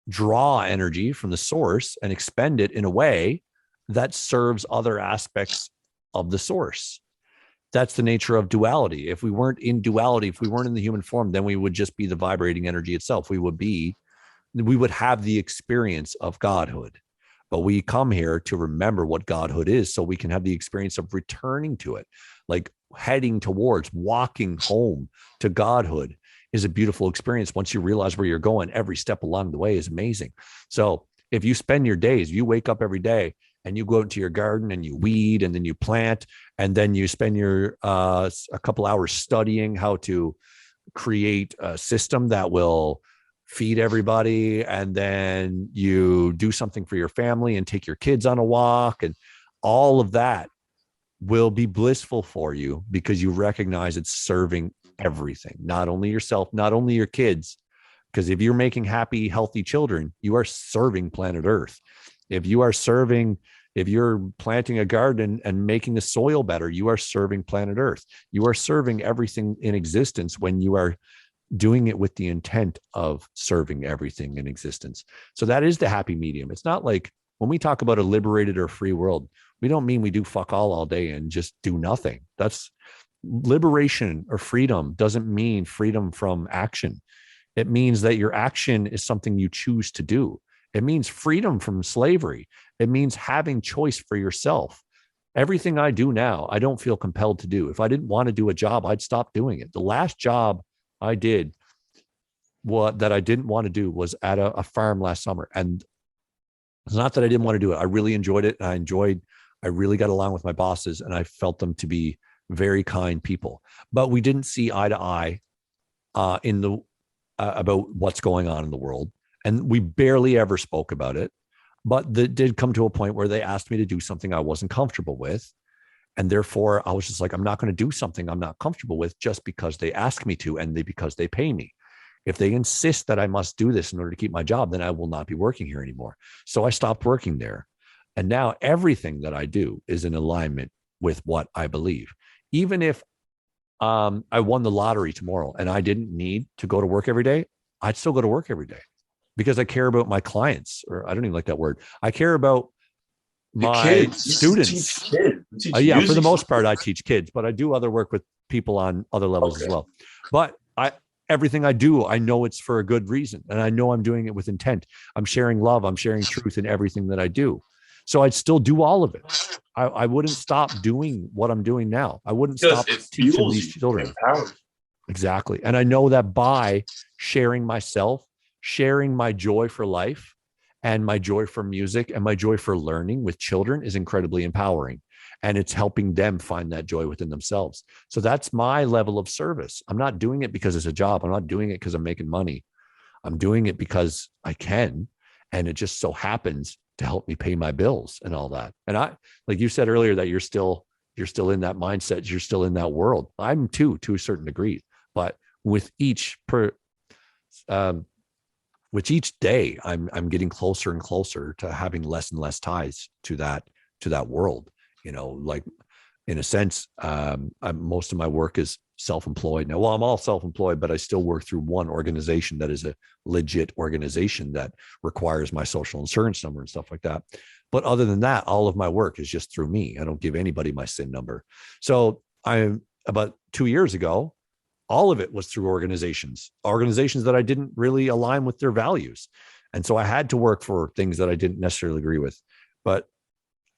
draw energy from the source and expend it in a way that serves other aspects of the source. That's the nature of duality. If we weren't in duality, if we weren't in the human form, then we would just be the vibrating energy itself. We would have the experience of godhood. But we come here to remember what godhood is so we can have the experience of returning to it, like heading towards, walking home to godhood is a beautiful experience. Once you realize where you're going, every step along the way is amazing. So if you spend your days, you wake up every day and you go out into your garden and you weed and then you plant and then you spend your a couple hours studying how to create a system that will feed everybody, and then you do something for your family and take your kids on a walk, and all of that will be blissful for you because you recognize it's serving everything, not only yourself, not only your kids. Because if you're making happy, healthy children, you are serving planet Earth. If you are serving, if you're planting a garden and making the soil better, you are serving planet Earth. You are serving everything in existence when you are doing it with the intent of serving everything in existence. So that is the happy medium. It's not like when we talk about a liberated or free world, we don't mean we do fuck all day and just do nothing. That's liberation or freedom doesn't mean freedom from action. It means that your action is something you choose to do. It means freedom from slavery. It means having choice for yourself. Everything I do now, I don't feel compelled to do. If I didn't want to do a job, I'd stop doing it. The last job I did what that I didn't want to do was at a farm last summer. And it's not that I didn't want to do it. I really enjoyed it. And I really got along with my bosses and I felt them to be very kind people, but we didn't see eye to eye in the about what's going on in the world. And we barely ever spoke about it, but that did come to a point where they asked me to do something I wasn't comfortable with. And therefore I was just like, I'm not going to do something I'm not comfortable with just because they ask me to, and because they pay me. If they insist that I must do this in order to keep my job, then I will not be working here anymore. So I stopped working there. And now everything that I do is in alignment with what I believe. Even if I won the lottery tomorrow and I didn't need to go to work every day, I'd still go to work every day because I care about my clients, or I don't even like that word. I care about The my kids. You students. teach kids. You teach Yeah, for the music. most part, I teach kids, but I do other work with people on other levels as Okay. well. But everything I do, I know it's for a good reason, and I know I'm doing it with intent. I'm sharing love. I'm sharing truth in everything that I do. So I'd still do all of it. I wouldn't stop doing what I'm doing now. I wouldn't Because stop it teaching fuels these you. It children. empowers Exactly. And I know that by sharing myself, sharing my joy for life and my joy for music and my joy for learning with children is incredibly empowering. And it's helping them find that joy within themselves. So that's my level of service. I'm not doing it because it's a job. I'm not doing it because I'm making money. I'm doing it because I can. And it just so happens to help me pay my bills and all that. And like you said earlier, that you're still in that mindset. You're still in that world. I'm too, to a certain degree. But with um, each day, I'm getting closer and closer to having less and less ties to that world. Like in a sense, most of my work is self-employed now. Well, I'm all self-employed, but I still work through one organization that is a legit organization that requires my social insurance number and stuff like that. But other than that, all of my work is just through me. I don't give anybody my SIN number. So about 2 years ago, all of it was through organizations that I didn't really align with their values. And so I had to work for things that I didn't necessarily agree with. But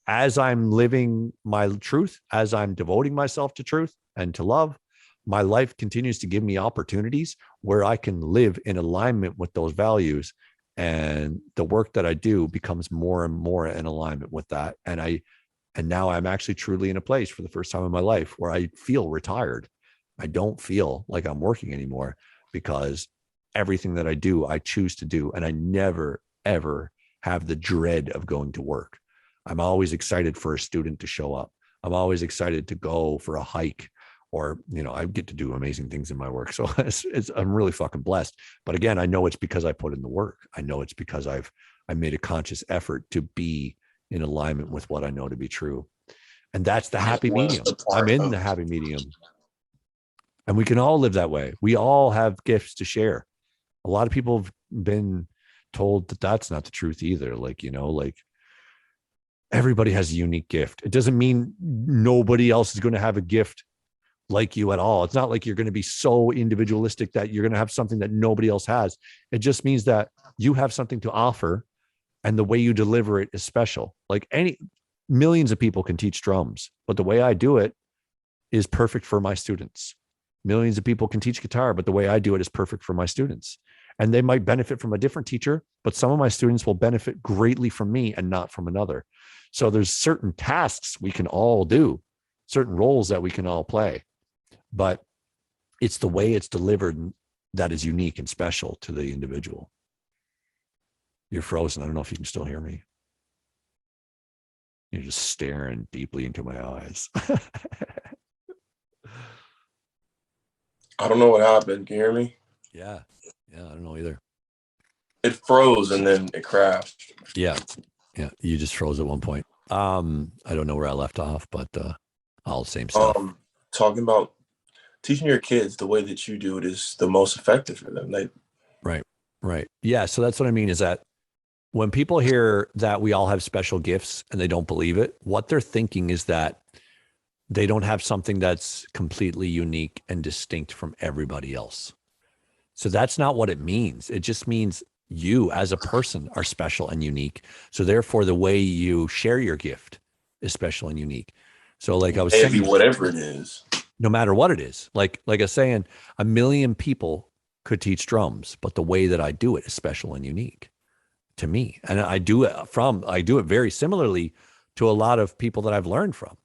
as I'm living my truth, as I'm devoting myself to truth and to love, my life continues to give me opportunities where I can live in alignment with those values. And the work that I do becomes more and more in alignment with that. And now I'm actually truly in a place for the first time in my life where I feel retired. I don't feel like I'm working anymore because everything that I do, I choose to do. And I never, ever have the dread of going to work. I'm always excited for a student to show up. I'm always excited to go for a hike, or, I get to do amazing things in my work. So I'm really fucking blessed. But again, I know it's because I put in the work. I know it's because I made a conscious effort to be in alignment with what I know to be true. And that's the happy medium. I'm in the happy medium. And we can all live that way. We all have gifts to share. A lot of people have been told that that's not the truth either. Like, everybody has a unique gift. It doesn't mean nobody else is going to have a gift like you at all. It's not like you're going to be so individualistic that you're going to have something that nobody else has. It just means that you have something to offer and the way you deliver it is special. Like millions of people can teach drums, but the way I do it is perfect for my students. Millions of people can teach guitar, but the way I do it is perfect for my students. And they might benefit from a different teacher, but some of my students will benefit greatly from me and not from another. So there's certain tasks we can all do, certain roles that we can all play, but it's the way it's delivered that is unique and special to the individual. You're frozen. I don't know if you can still hear me. You're just staring deeply into my eyes. I don't know what happened. Can you hear me? Yeah. I don't know either. It froze and then it crashed. Yeah. You just froze at one point. I don't know where I left off, but all the same stuff. Talking about teaching your kids the way that you do it is the most effective for them. Right. Yeah. So that's what I mean is that when people hear that we all have special gifts and they don't believe it, what they're thinking is that they don't have something that's completely unique and distinct from everybody else. So that's not what it means. It just means you as a person are special and unique. So therefore, the way you share your gift is special and unique. So like I was saying, whatever it is, no matter what it is, like I was saying, 1 million people could teach drums, but the way that I do it is special and unique to me. And I do it very similarly to a lot of people that I've learned from.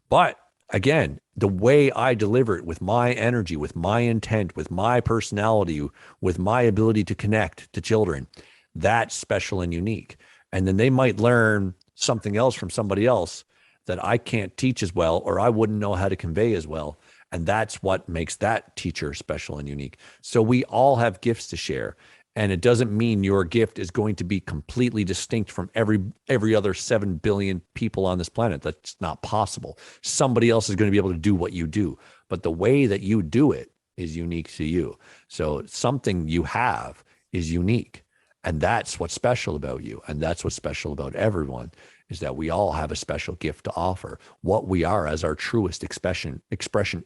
But again, the way I deliver it with my energy, with my intent, with my personality, with my ability to connect to children, that's special and unique. And then they might learn something else from somebody else that I can't teach as well, or I wouldn't know how to convey as well. And that's what makes that teacher special and unique. So we all have gifts to share. And it doesn't mean your gift is going to be completely distinct from every other 7 billion people on this planet. That's not possible. Somebody else is going to be able to do what you do. But the way that you do it is unique to you. So something you have is unique. And that's what's special about you. And that's what's special about everyone, is that we all have a special gift to offer. What we are as our truest expression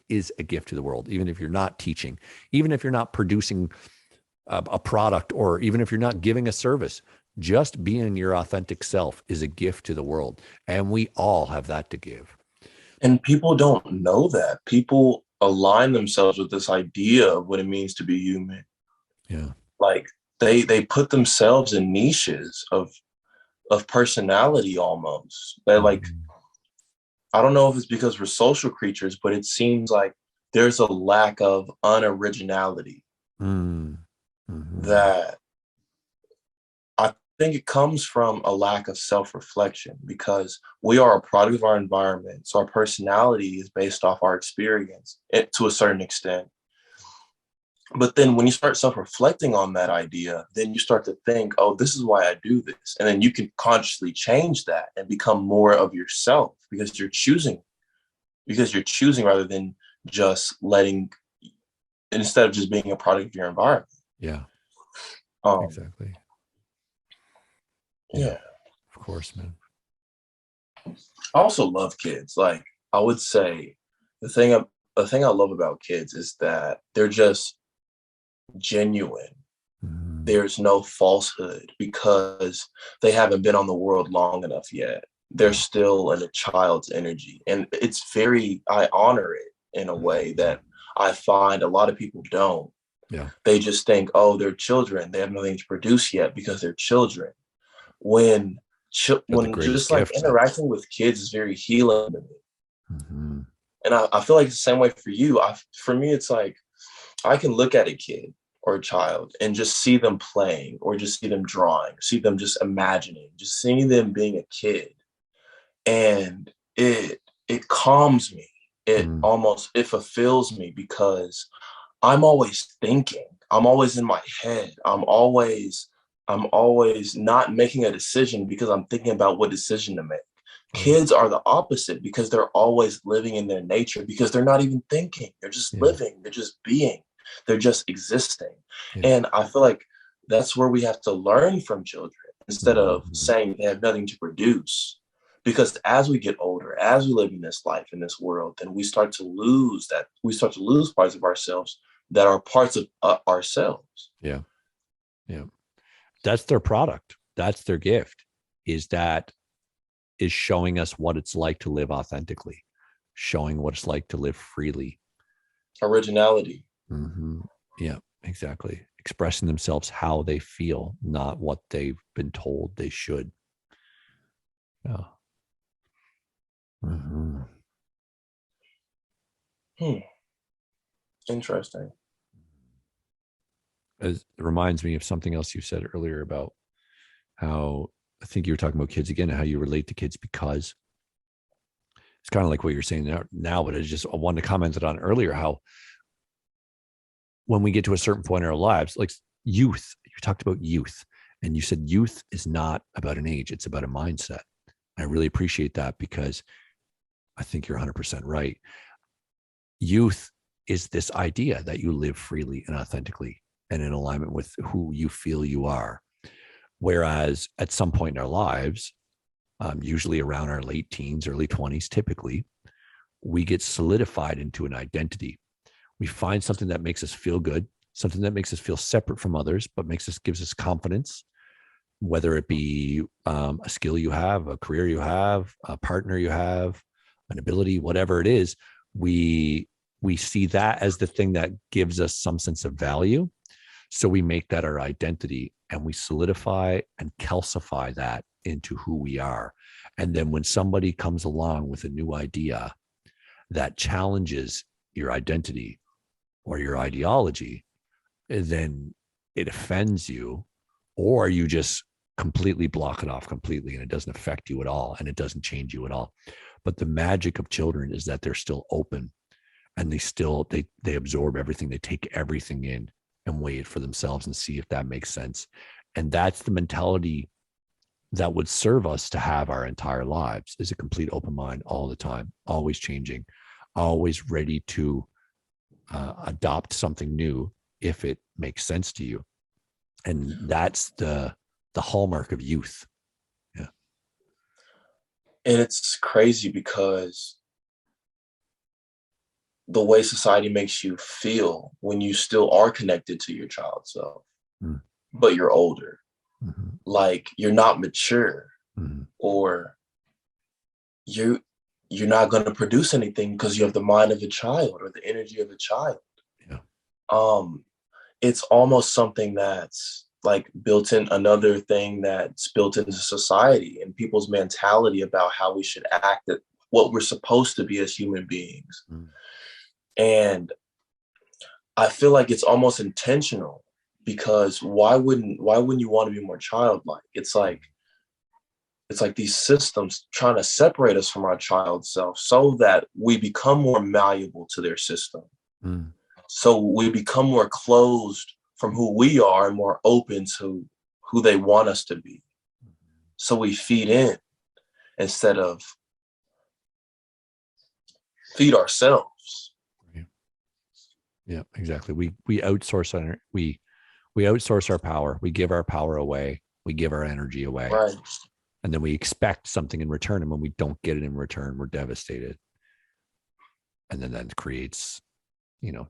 is a gift to the world. Even if you're not teaching, even if you're not producing a product, or even if you're not giving a service, just being your authentic self is a gift to the world. And we all have that to give. And people don't know that. People align themselves with this idea of what it means to be human. Yeah. Like they put themselves in niches of personality almost. That like, I don't know if it's because we're social creatures, but it seems like there's a lack of unoriginality that I think it comes from a lack of self-reflection, because we are a product of our environment. So our personality is based off our experience to a certain extent. But then when you start self-reflecting on that idea, then you start to think, oh, this is why I do this. And then you can consciously change that and become more of yourself, because you're choosing rather than just instead of just being a product of your environment. Yeah, exactly. Yeah. Of course, man. I also love kids. Like, I would say the thing I love about kids is that they're just genuine. There's no falsehood, because they haven't been on the world long enough yet. They're still in a child's energy, and I honor it in a way that I find a lot of people don't. Yeah. They just think, oh, they're children, they have nothing to produce yet because they're children. When just like interacting with kids is very healing to me. And I feel like it's the same way for you. For me, it's like I can look at a kid or a child and just see them playing, or just see them drawing, see them just imagining, just seeing them being a kid. And it calms me. It fulfills me, because I'm always thinking. I'm always in my head. I'm always not making a decision because I'm thinking about what decision to make. Kids are the opposite, because they're always living in their nature, because they're not even thinking. They're just living. They're just being. They're just existing. And I feel like that's where we have to learn from children, instead of saying they have nothing to produce. Because as we get older, as we live in this life, in this world, then we start to lose that. We start to lose parts of ourselves that are parts of ourselves. Yeah. Yeah. That's their product. That's their gift, is showing us what it's like to live authentically, showing what it's like to live freely. Originality. Yeah, exactly. Expressing themselves how they feel, not what they've been told they should. Yeah. Interesting. It reminds me of something else you said earlier about how, I think you were talking about kids again, how you relate to kids, because it's kind of like what you're saying now, but I wanted to comment on earlier, how when we get to a certain point in our lives, like youth, you talked about youth, and you said youth is not about an age, it's about a mindset. I really appreciate that, because I think you're 100% right. Youth is this idea that you live freely and authentically and in alignment with who you feel you are. Whereas at some point in our lives, usually around our late teens, early 20s, typically, we get solidified into an identity. We find something that makes us feel good, something that makes us feel separate from others, but gives us confidence, whether it be a skill you have, a career you have, a partner you have, an ability, whatever it is. We see that as the thing that gives us some sense of value. So we make that our identity, and we solidify and calcify that into who we are. And then when somebody comes along with a new idea that challenges your identity or your ideology, then it offends you, or you just completely block it off completely, and it doesn't affect you at all, and it doesn't change you at all. But the magic of children is that they're still open, and they absorb everything. They take everything in and weigh it for themselves and see if that makes sense. And that's the mentality that would serve us to have our entire lives, is a complete open mind all the time, always changing, always ready to adopt something new if it makes sense to you. And that's the hallmark of youth. Yeah. And it's crazy because the way society makes you feel when you still are connected to your child self, but you're older, like you're not mature, or you're not going to produce anything because you have the mind of a child or the energy of a child. Yeah. It's almost something that's like built in, another thing that's built into society and people's mentality about how we should act, at what we're supposed to be as human beings. And I feel like it's almost intentional, because why wouldn't you want to be more childlike? It's like these systems trying to separate us from our child self so that we become more malleable to their system. So we become more closed from who we are and more open to who they want us to be. So we feed in instead of feed ourselves. Yeah, exactly. We outsource we outsource our power. We give our power away. We give our energy away. Right. And then we expect something in return. And when we don't get it in return, we're devastated. And then that creates,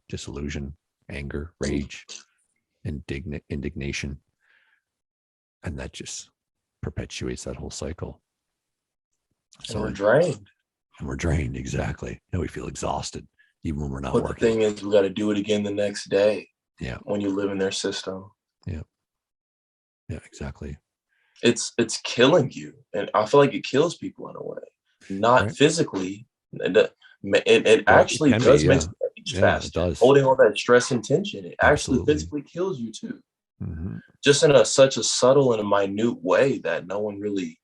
disillusion, anger, rage, indignation. And that just perpetuates that whole cycle. So we're drained. And we're drained, exactly. And we feel exhausted, even when we're not working. But the thing is, we got to do it again the next day. Yeah. When you live in their system. Yeah. Yeah, exactly. It's killing you. And I feel like it kills people in a way. Not physically. It actually does make you age fast. It does. Holding all that stress and tension, it actually physically kills you too. Just in such a subtle and a minute way that no one really,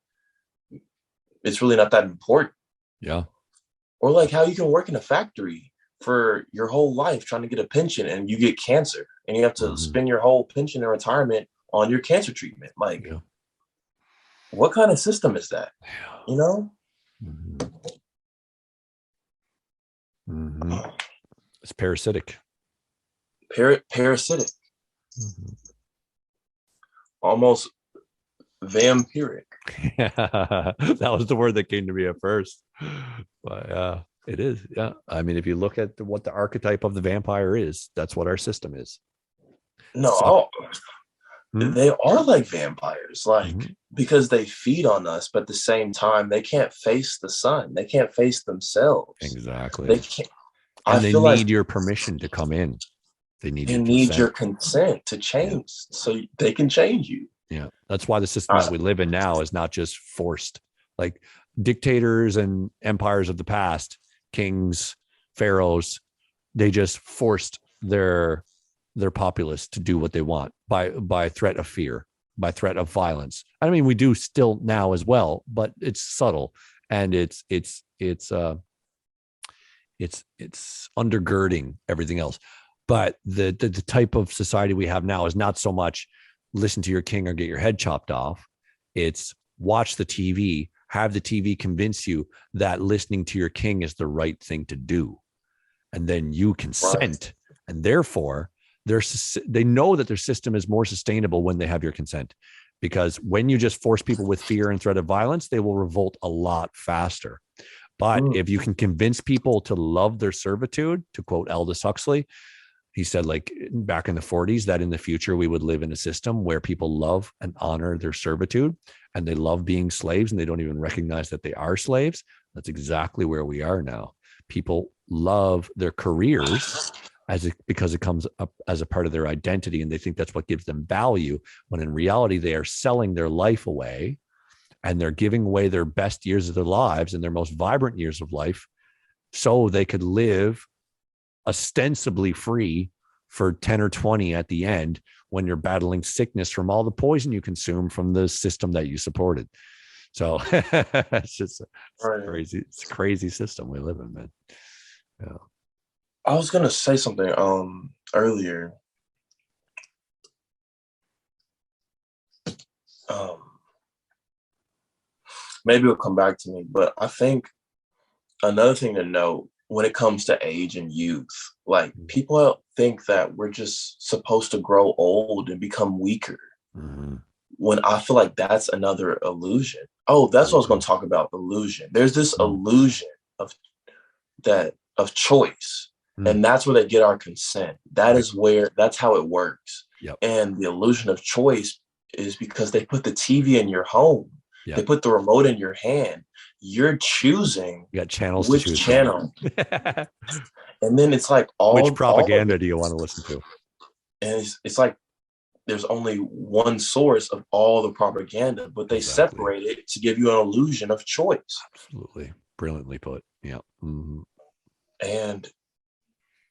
it's really not that important. Yeah. Or like how you can work in a factory for your whole life trying to get a pension and you get cancer and you have to spend your whole pension and retirement on your cancer treatment. Like, what kind of system is that? It's parasitic. Parasitic. Almost vampiric. That was the word that came to me at first. But it is. Yeah. I mean, if you look at what the archetype of the vampire is, that's what our system is. No, they are like vampires, because they feed on us, but at the same time, they can't face the sun. They can't face themselves. Exactly. They can't. And they need your permission to come in. They need your consent to change, so they can change you. Yeah. That's why the system that we live in now is not just forced. Like dictators and empires of the past, kings, pharaohs, they just forced their populace to do what they want by threat of fear, by threat of violence. I mean, we do still now as well, but it's subtle and it's undergirding everything else. But the type of society we have now is not so much listen to your king or get your head chopped off. It's watch the TV, have the TV convince you that listening to your king is the right thing to do. And then you consent. And therefore, they know that their system is more sustainable when they have your consent. Because when you just force people with fear and threat of violence, they will revolt a lot faster. But if you can convince people to love their servitude, to quote Aldous Huxley, he said, like back in the 40s, that in the future we would live in a system where people love and honor their servitude and they love being slaves and they don't even recognize that they are slaves. That's exactly where we are now. People love their careers because it comes up as a part of their identity and they think that's what gives them value, when in reality they are selling their life away and they're giving away their best years of their lives and their most vibrant years of life so they could live ostensibly free for 10 or 20 at the end when you're battling sickness from all the poison you consume from the system that you supported. So it's just crazy. It's a crazy system we live in, man. Yeah. I was gonna say something earlier. Um Maybe it'll come back to me, but I think another thing to note when it comes to age and youth, like people think that we're just supposed to grow old and become weaker, Mm-hmm. when I feel like that's another illusion. Oh, that's what I was going to talk about, illusion. There's this illusion of of choice, Mm-hmm. and that's where they get our consent. Right. That's how it works. Yep. And the illusion of choice is because they put the TV in your home. They Yep. put the remote in your hand. You're choosing You got channels to which choose channel. from. And then it's like Which all of propaganda it, do you want to listen to? and it's like there's only one source of all the propaganda, but they Exactly. separate it to give you an illusion of choice. Absolutely. Brilliantly put. Yeah. Mm-hmm. And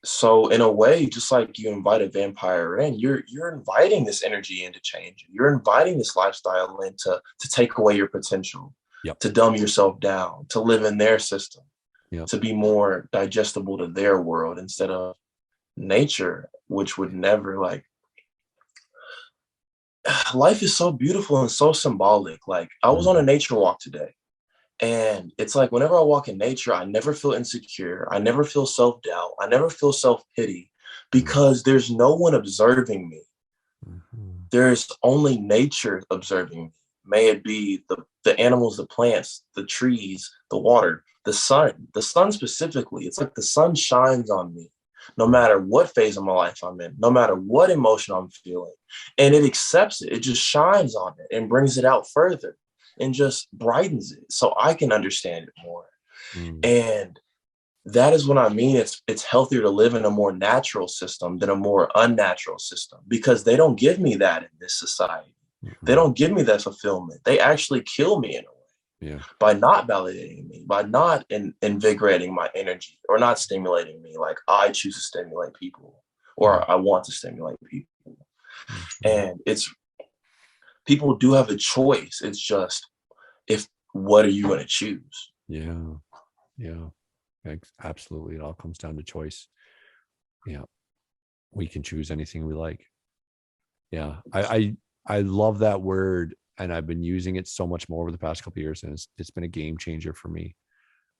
so in a way, just like you invite a vampire in, you're inviting this energy in to change you. You're inviting this lifestyle in to take away your potential, Yep. to dumb yourself down, to live in their system, Yep. to be more digestible to their world instead of nature, which would never like life is so beautiful and so symbolic. Like I was on a Mm-hmm. nature walk today. And it's like whenever I walk in nature, I never feel insecure. I never feel self doubt. I never feel self pity because there's no one observing me. Mm-hmm. There's only nature observing me. May it be the animals, the plants, the trees, the water, the sun. The sun specifically, it's like the sun shines on me no matter what phase of my life I'm in, no matter what emotion I'm feeling. And it accepts it. It just shines on it and brings it out further and just brightens it so I can understand it more. Mm-hmm. And that is what I mean. It's healthier to live in a more natural system than a more unnatural system because they don't give me that in this society. They Mm-hmm. don't give me that fulfillment. They actually kill me in a way Yeah. by not validating me, by not invigorating my energy or not stimulating me like I choose to stimulate people or I want to stimulate people. Mm-hmm. And it's people do have a choice. It's just if what are you going to choose? Yeah. Yeah. Absolutely. It all comes down to choice. Yeah. We can choose anything we like. Yeah. I love that word, and I've been using it so much more over the past couple of years, and it's been a game changer for me.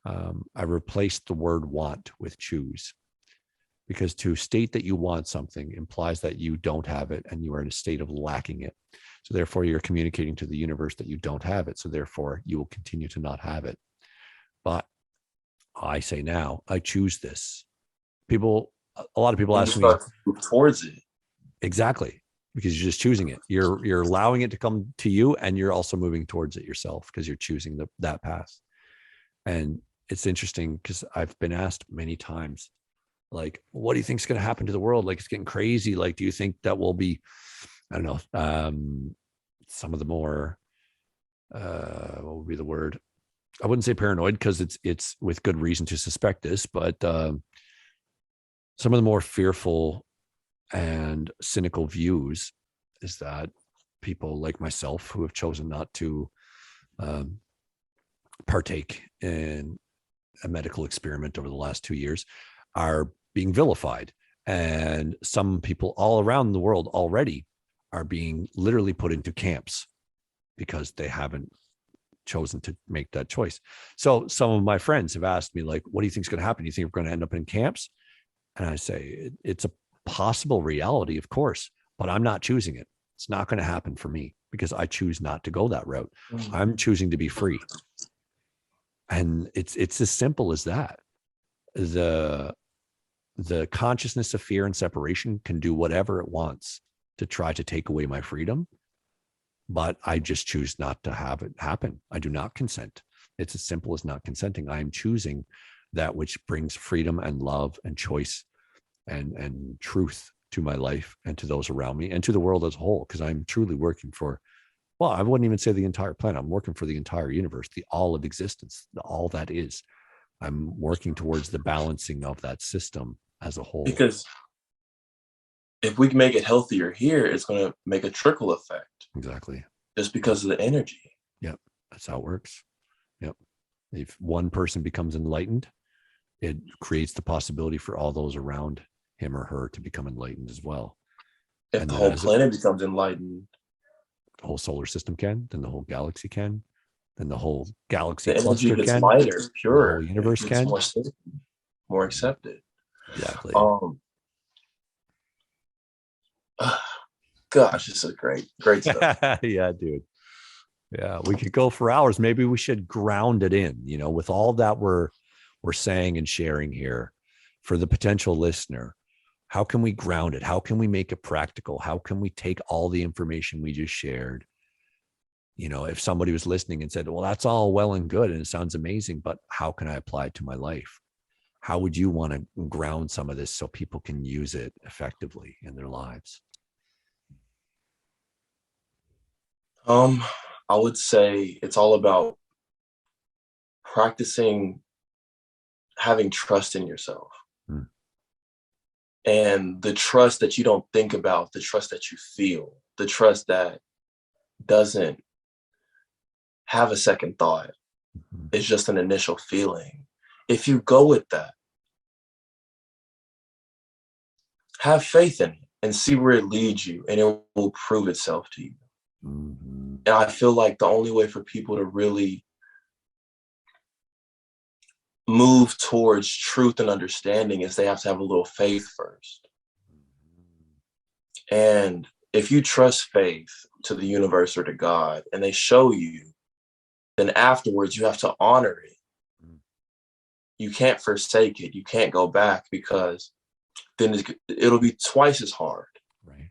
I replaced the word want with choose, because to state that you want something implies that you don't have it and you are in a state of lacking it. So therefore you're communicating to the universe that you don't have it. So therefore you will continue to not have it. But I say now, I choose this. A lot of people And you ask me, start to move towards it. exactly, because you're just choosing it. You're allowing it to come to you, and you're also moving towards it yourself because you're choosing that path. And it's interesting because I've been asked many times, like, what do you think is going to happen to the world? Like, it's getting crazy. Like, do you think that will be, I don't know, some of the more, what would be the word? I wouldn't say paranoid because it's with good reason to suspect this, but some of the more fearful and cynical views is that people like myself who have chosen not to um, partake in a medical experiment over the last 2 years are being vilified. And some people all around the world already are being literally put into camps because they haven't chosen to make that choice. So some of my friends have asked me, like, what do you think is going to happen? Do you think we're going to end up in camps? And I say, it's a possible reality, of course, but I'm not choosing it. It's not going to happen for me because I choose not to go that route. I'm choosing to be free. And it's as simple as that. The consciousness of fear and separation can do whatever it wants to try to take away my freedom, but I just choose not to have it happen. I do not consent. It's as simple as not consenting. I am choosing that which brings freedom and love and choice and truth to my life and to those around me and to the world as a whole, because I'm truly working for, well, I wouldn't even say the entire planet. I'm working for the entire universe, the all of existence, all that is. I'm working towards the balancing of that system as a whole. Because if we can make it healthier here, it's going to make a trickle effect. Exactly. Just because of the energy. Yep. That's how it works. Yep. If one person becomes enlightened, it creates the possibility for all those around him or her to become enlightened as well. If And the then whole as planet becomes enlightened, the whole solar system can, then the whole galaxy can, then the whole galaxy the energy cluster gets can, lighter, the whole purer, it universe gets can. more stable, more accepted. Exactly. Gosh, this is great stuff. Yeah, dude. Yeah, we could go for hours. Maybe we should ground it in, with all that we're saying and sharing here for the potential listener. How can we ground it? How can we make it practical? How can we take all the information we just shared? If somebody was listening and said, well, that's all well and good and it sounds amazing, but how can I apply it to my life? How would you want to ground some of this so people can use it effectively in their lives? I would say it's all about practicing having trust in yourself. Hmm. And the trust that you don't think about, the trust that you feel, the trust that doesn't have a second thought. Mm-hmm. It's just an initial feeling. If you go with that, have faith in it and see where it leads you, and it will prove itself to you. Mm-hmm. And I feel like the only way for people to really move towards truth and understanding is they have to have a little faith first. And if you trust faith to the universe or to God and they show you, then afterwards you have to honor it. You can't forsake it. You can't go back, because then it'll be twice as hard. Right.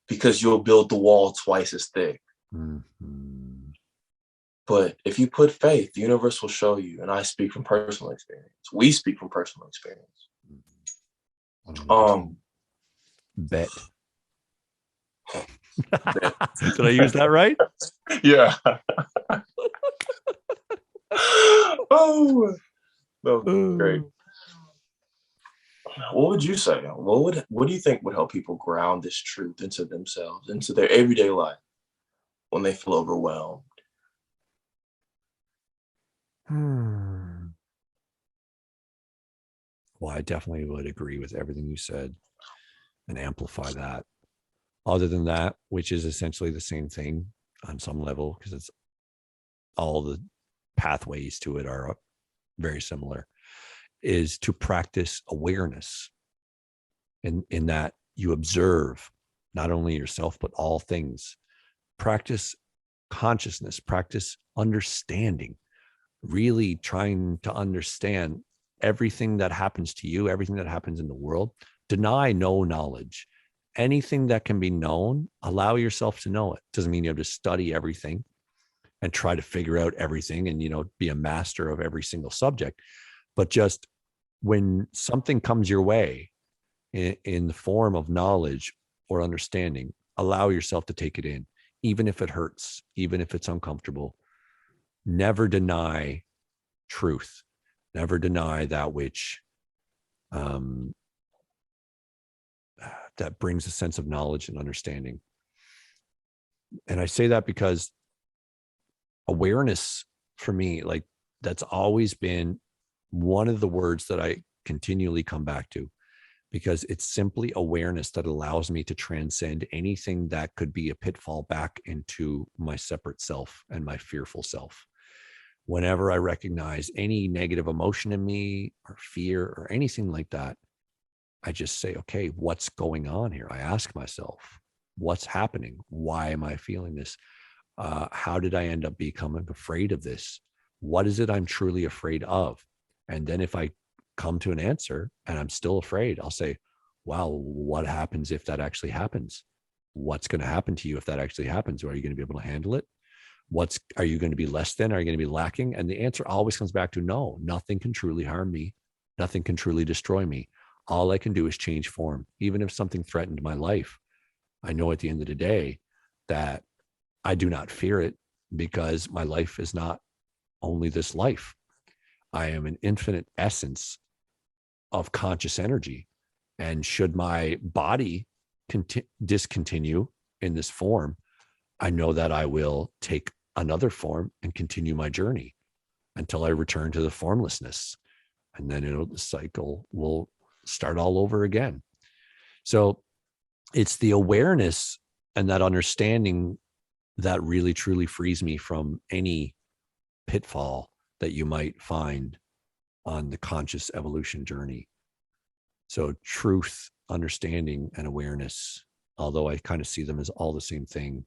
Because you'll build the wall twice as thick. Mm-hmm. But if you put faith, the universe will show you. And I speak from personal experience. We speak from personal experience. 100%. Bet. Did I use that right? Yeah. Oh, that was great. What would you say? What do you think would help people ground this truth into themselves, into their everyday life when they feel overwhelmed? Well, I definitely would agree with everything you said and amplify that. Other than that, which is essentially the same thing on some level, because it's all the pathways to it are very similar, is to practice awareness in that you observe not only yourself, but all things. Practice consciousness, practice understanding, really trying to understand everything that happens to you, everything that happens in the world. Deny no knowledge. Anything that can be known, allow yourself to know it. Doesn't mean you have to study everything and try to figure out everything and, be a master of every single subject. But just when something comes your way in the form of knowledge or understanding, allow yourself to take it in, even if it hurts, even if it's uncomfortable. Never deny truth. Never deny that which that brings a sense of knowledge and understanding. And I say that because awareness for me, like, that's always been one of the words that I continually come back to, because it's simply awareness that allows me to transcend anything that could be a pitfall back into my separate self and my fearful self. Whenever I recognize any negative emotion in me or fear or anything like that, I just say, okay, what's going on here? I ask myself, what's happening? Why am I feeling this? How did I end up becoming afraid of this? What is it I'm truly afraid of? And then if I come to an answer and I'm still afraid, I'll say, wow, what happens if that actually happens? What's going to happen to you if that actually happens? Are you going to be able to handle it? Are you going to be less than? Are you going to be lacking? And the answer always comes back to no, nothing can truly harm me. Nothing can truly destroy me. All I can do is change form. Even if something threatened my life, I know at the end of the day that I do not fear it, because my life is not only this life. I am an infinite essence of conscious energy. And should my body discontinue in this form, I know that I will take another form and continue my journey until I return to the formlessness. and then the cycle will start all over again. So it's the awareness and that understanding that really truly frees me from any pitfall that you might find on the conscious evolution journey. So truth, understanding, and awareness, although I kind of see them as all the same thing,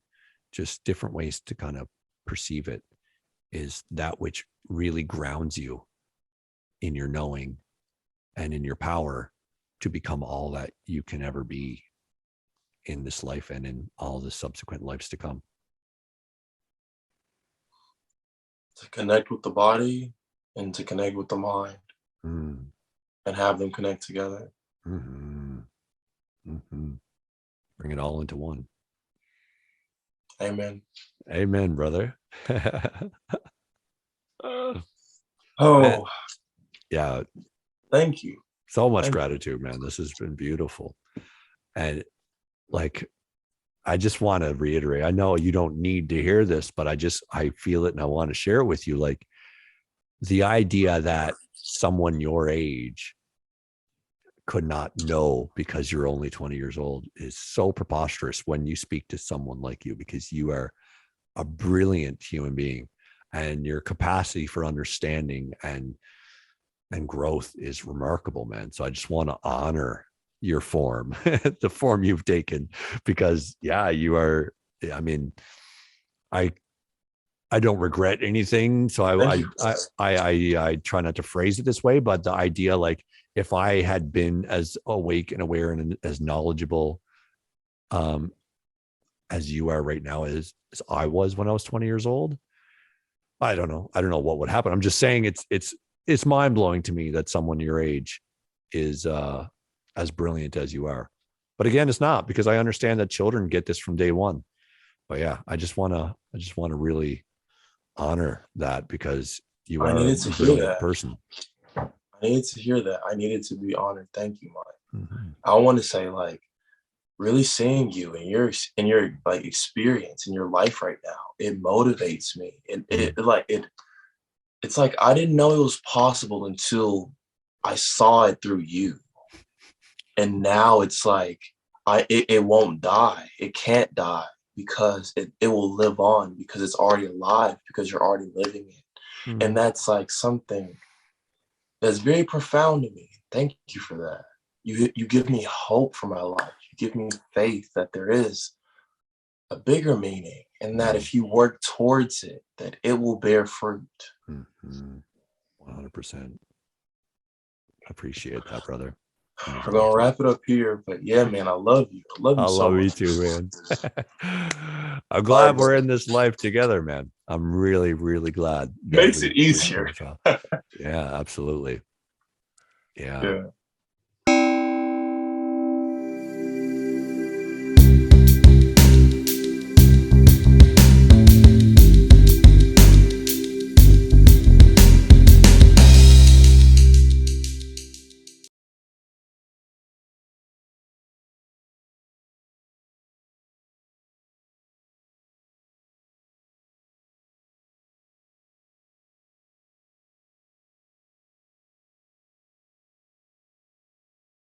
just different ways to kind of perceive it, is that which really grounds you in your knowing and in your power to become all that you can ever be in this life and in all the subsequent lives to come. To connect with the body and to connect with the mind Mm. and have them connect together. Mm-hmm. Mm-hmm. Bring it all into one. Amen. Amen, brother. Oh, man. Yeah. Thank you. So much gratitude, man. This has been beautiful. And like, I just want to reiterate, I know you don't need to hear this, but I feel it and I want to share it with you. Like, the idea that someone your age could not know because you're only 20 years old is so preposterous when you speak to someone like you, because you are a brilliant human being and your capacity for understanding and growth is remarkable, man. So I just want to honor your form, the form you've taken, because yeah, you are, I mean, I don't regret anything. So I try not to phrase it this way, but the idea, like, if I had been as awake and aware and as knowledgeable as you are right now, as I was when I was 20 years old, I don't know what would happen. I'm just saying it's mind blowing to me that someone your age is as brilliant as you are. But again, it's not, because I understand that children get this from day one. But yeah, I just want to really honor that, because you are a brilliant person. I needed to hear that. I needed to be honored. Thank you, Mike. Mm-hmm. I want to say, like, really seeing you and your like experience in your life right now, it motivates me. It's like I didn't know it was possible until I saw it through you. And now it's like it won't die. It can't die, because it will live on, because it's already alive, because you're already living it. Mm-hmm. And that's like something that's very profound to me. Thank you for that. You give me hope for my life. You give me faith that there is a bigger meaning, and that if you work towards it, that it will bear fruit. 100%. I appreciate that, brother. We're gonna wrap it up here, but yeah, man, I love you. I love you so much. You too, man. I'm glad we're in this life together, man. I'm really, really glad. Makes it easier. Yeah, absolutely. Yeah.